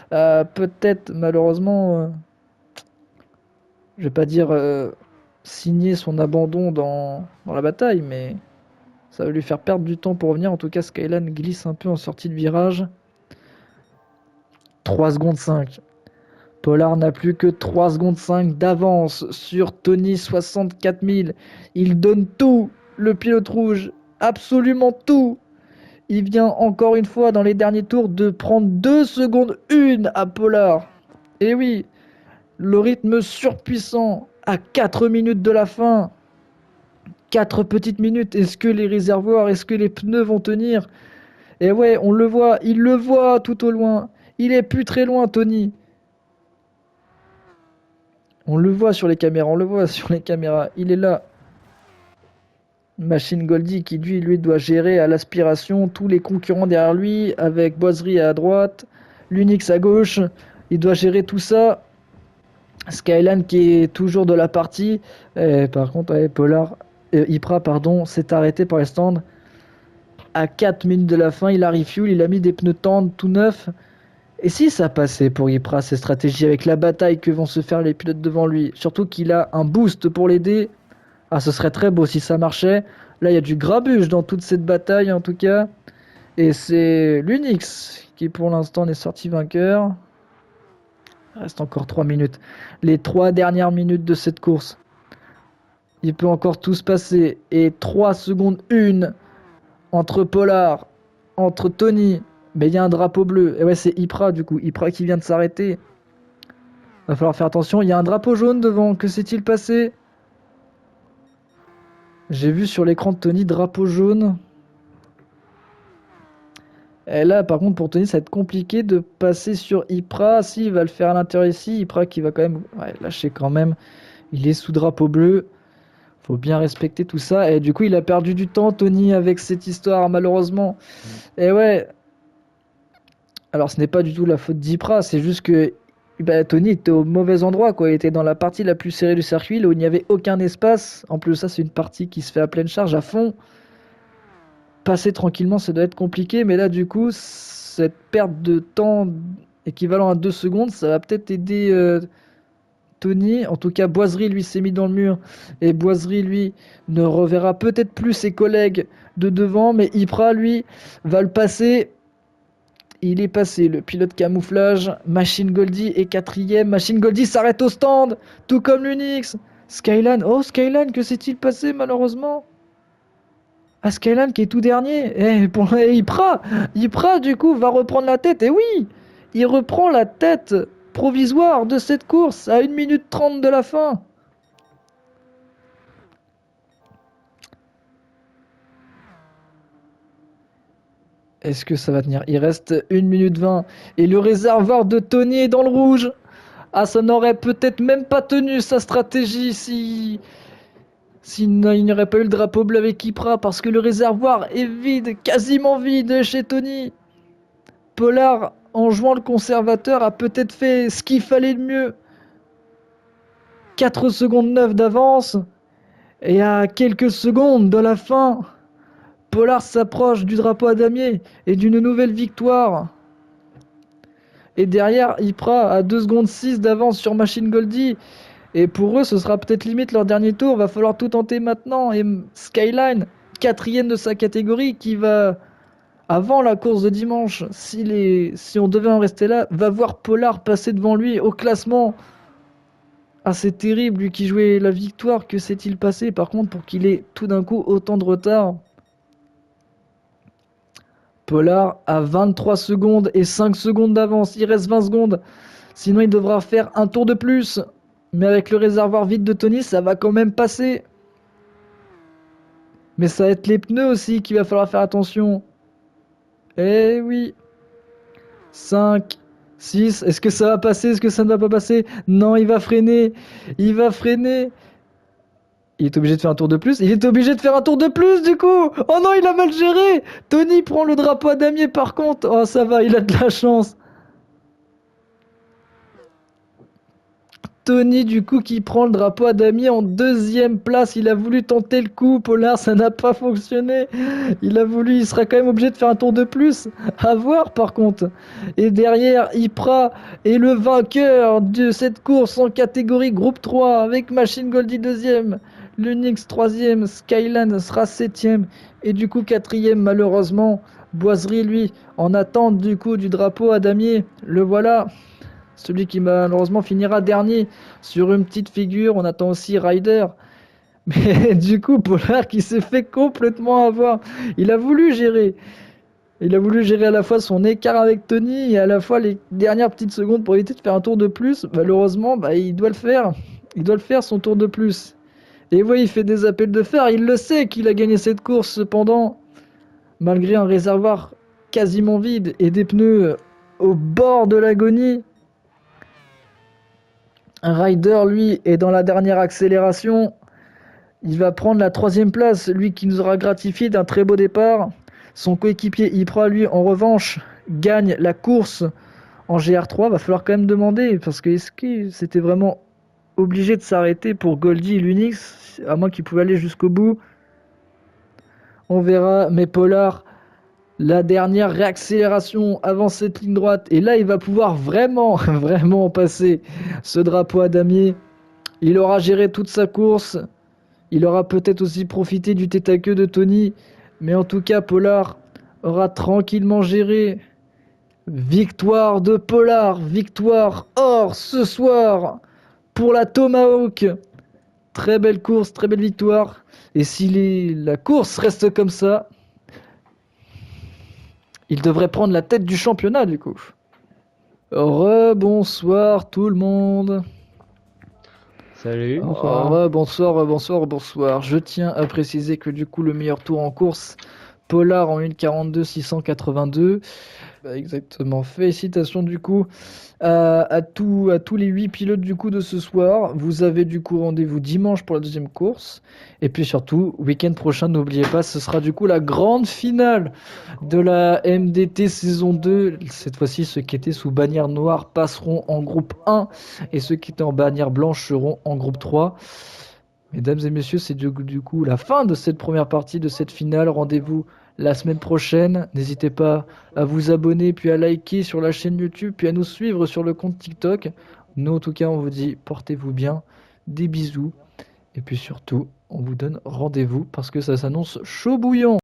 peut-être, malheureusement, je vais pas dire signer son abandon dans la bataille, mais ça va lui faire perdre du temps pour revenir. En tout cas, Skyline glisse un peu en sortie de virage. 3 secondes 5. Pollard n'a plus que 3 secondes 5 d'avance sur Tony 64 000. Il donne tout, le pilote rouge, absolument tout. Il vient encore une fois dans les derniers tours de prendre 2 secondes 1 à Pollard. Et oui, le rythme surpuissant à 4 minutes de la fin. 4 petites minutes. Est-ce que les réservoirs, est-ce que les pneus vont tenir? Et ouais, on le voit, il le voit tout au loin. Il est plus très loin, Tony. On le voit sur les caméras, on le voit sur les caméras. Il est là. Machine Goldie qui lui doit gérer à l'aspiration tous les concurrents derrière lui avec Boiserie à droite, l'Unix à gauche. Il doit gérer tout ça. Skyline qui est toujours de la partie. Et par contre, Pollard, Ypra, pardon, s'est arrêté par les stands. À 4 minutes de la fin, il a refuel, il a mis des pneus tendres tout neufs. Et si ça passait pour Ypres, ces stratégies, avec la bataille que vont se faire les pilotes devant lui, surtout qu'il a un boost pour l'aider, ah, ce serait très beau si ça marchait. Là, il y a du grabuge dans toute cette bataille, en tout cas. Et c'est l'Unix qui, pour l'instant, est sorti vainqueur. Il reste encore 3 minutes. Les 3 dernières minutes de cette course. Il peut encore tout se passer. Et 3 secondes 1 entre Pollard, entre Tony. Mais il y a un drapeau bleu. Et ouais, c'est Ypres, du coup. Ypres qui vient de s'arrêter. Va falloir faire attention. Il y a un drapeau jaune devant. Que s'est-il passé? J'ai vu sur l'écran de Tony drapeau jaune. Et là, par contre, pour Tony, ça va être compliqué de passer sur Ypres. Si, il va le faire à l'intérieur ici. Ypres qui va quand même lâcher quand même. Il est sous drapeau bleu. Faut bien respecter tout ça. Et du coup, il a perdu du temps, Tony, avec cette histoire, malheureusement. Et ouais. Alors, ce n'est pas du tout la faute d'Ypres. C'est juste que Tony était au mauvais endroit, quoi. Il était dans la partie la plus serrée du circuit, là où il n'y avait aucun espace. En plus, ça, c'est une partie qui se fait à pleine charge, à fond. Passer tranquillement, ça doit être compliqué, mais là, du coup, cette perte de temps équivalent à 2 secondes, ça va peut-être aider Tony. En tout cas, Boiserie, lui, s'est mis dans le mur, et Boiserie, lui, ne reverra peut-être plus ses collègues de devant, mais Ypres, lui, va le passer. Il est passé, le pilote camouflage. Machine Goldie est 4ème. Machine Goldie s'arrête au stand, tout comme l'Unix. Skyline, oh Skyline, que s'est-il passé malheureusement? Ah, Skyline qui est tout dernier. Pour Ypres du coup va reprendre la tête. Et oui, il reprend la tête provisoire de cette course à 1 minute 30 de la fin. Est-ce que ça va tenir? Il reste 1 minute 20 et le réservoir de Tony est dans le rouge. Ah, ça n'aurait peut-être même pas tenu sa stratégie s'il n'y aurait pas eu le drapeau bleu avec Ypres parce que le réservoir est vide, quasiment vide chez Tony. Pollard, en jouant le conservateur, a peut-être fait ce qu'il fallait de mieux. 4 secondes 9 d'avance. Et à quelques secondes de la fin, Pollard s'approche du drapeau à damier et d'une nouvelle victoire. Et derrière, Ypres a 2 secondes 6 d'avance sur Machine Goldie. Et pour eux, ce sera peut-être limite leur dernier tour. Va falloir tout tenter maintenant. Et Skyline, 4ème de sa catégorie, qui va, avant la course de dimanche, si on devait en rester là, va voir Pollard passer devant lui au classement. Ah, c'est terrible, lui qui jouait la victoire. Que s'est-il passé, par contre, pour qu'il ait tout d'un coup autant de retard? Pollard a 23 secondes et 5 secondes d'avance. Il reste 20 secondes. Sinon, il devra faire un tour de plus. Mais avec le réservoir vide de Tony, ça va quand même passer. Mais ça va être les pneus aussi qu'il va falloir faire attention. Eh oui. 5, 6. Est-ce que ça va passer? Est-ce que ça ne va pas passer? Non, il va freiner. Il va freiner. Il est obligé de faire un tour de plus. Il est obligé de faire un tour de plus du coup. Oh non, il a mal géré. Tony prend le drapeau à damier par contre. Oh, ça va, il a de la chance. Tony du coup qui prend le drapeau à damier en 2ème place. Il a voulu tenter le coup. Pollard, ça n'a pas fonctionné. Il sera quand même obligé de faire un tour de plus. À voir par contre. Et derrière, Ypres est le vainqueur de cette course en catégorie groupe 3 avec Machine Goldie 2ème. L'Unix 3ème, Skyline sera 7ème. Et du coup 4ème malheureusement. Boiserie lui en attente du coup du drapeau à damier. Le voilà. Celui qui malheureusement finira dernier sur une petite figure. On attend aussi Ryder. Mais du coup, Pollard qui s'est fait complètement avoir. Il a voulu gérer. Il a voulu gérer à la fois son écart avec Tony et à la fois les dernières petites secondes pour éviter de faire un tour de plus. Malheureusement, il doit le faire. Il doit le faire son tour de plus. Et oui, il fait des appels de fer. Il le sait qu'il a gagné cette course cependant. Malgré un réservoir quasiment vide et des pneus au bord de l'agonie. Ryder, lui, est dans la dernière accélération. Il va prendre la 3ème place, lui qui nous aura gratifié d'un très beau départ. Son coéquipier Ypres, lui, en revanche, gagne la course en GR3. Va falloir quand même demander, parce que est-ce que c'était vraiment obligé de s'arrêter pour Goldie et l'Unix, à moins qu'il pouvait aller jusqu'au bout? On verra, mais Pollard La dernière réaccélération avant cette ligne droite. Et là, il va pouvoir vraiment, vraiment passer ce drapeau à damier. Il aura géré toute sa course. Il aura peut-être aussi profité du tête à queue de Tony. Mais en tout cas, Pollard aura tranquillement géré. Victoire de Pollard. Victoire or ce soir pour la Tomahawk. Très belle course, très belle victoire. Et si la course reste comme ça, il devrait prendre la tête du championnat du coup. Rebonsoir tout le monde. Salut, bonsoir. Bonsoir. Je tiens à préciser que du coup le meilleur tour en course, Pollard en 1,42 682. Bah, exactement. Félicitations du coup à tous les 8 pilotes du coup de ce soir. Vous avez du coup rendez-vous dimanche pour la deuxième course. Et puis surtout, week-end prochain, n'oubliez pas, ce sera du coup la grande finale de la MDT saison 2. Cette fois-ci, ceux qui étaient sous bannière noire passeront en groupe 1 et ceux qui étaient en bannière blanche seront en groupe 3. Mesdames et messieurs, c'est du coup la fin de cette première partie de cette finale. Rendez-vous la semaine prochaine. N'hésitez pas à vous abonner, puis à liker sur la chaîne YouTube, puis à nous suivre sur le compte TikTok. Nous, en tout cas, on vous dit portez-vous bien, des bisous, et puis surtout, on vous donne rendez-vous parce que ça s'annonce chaud bouillant.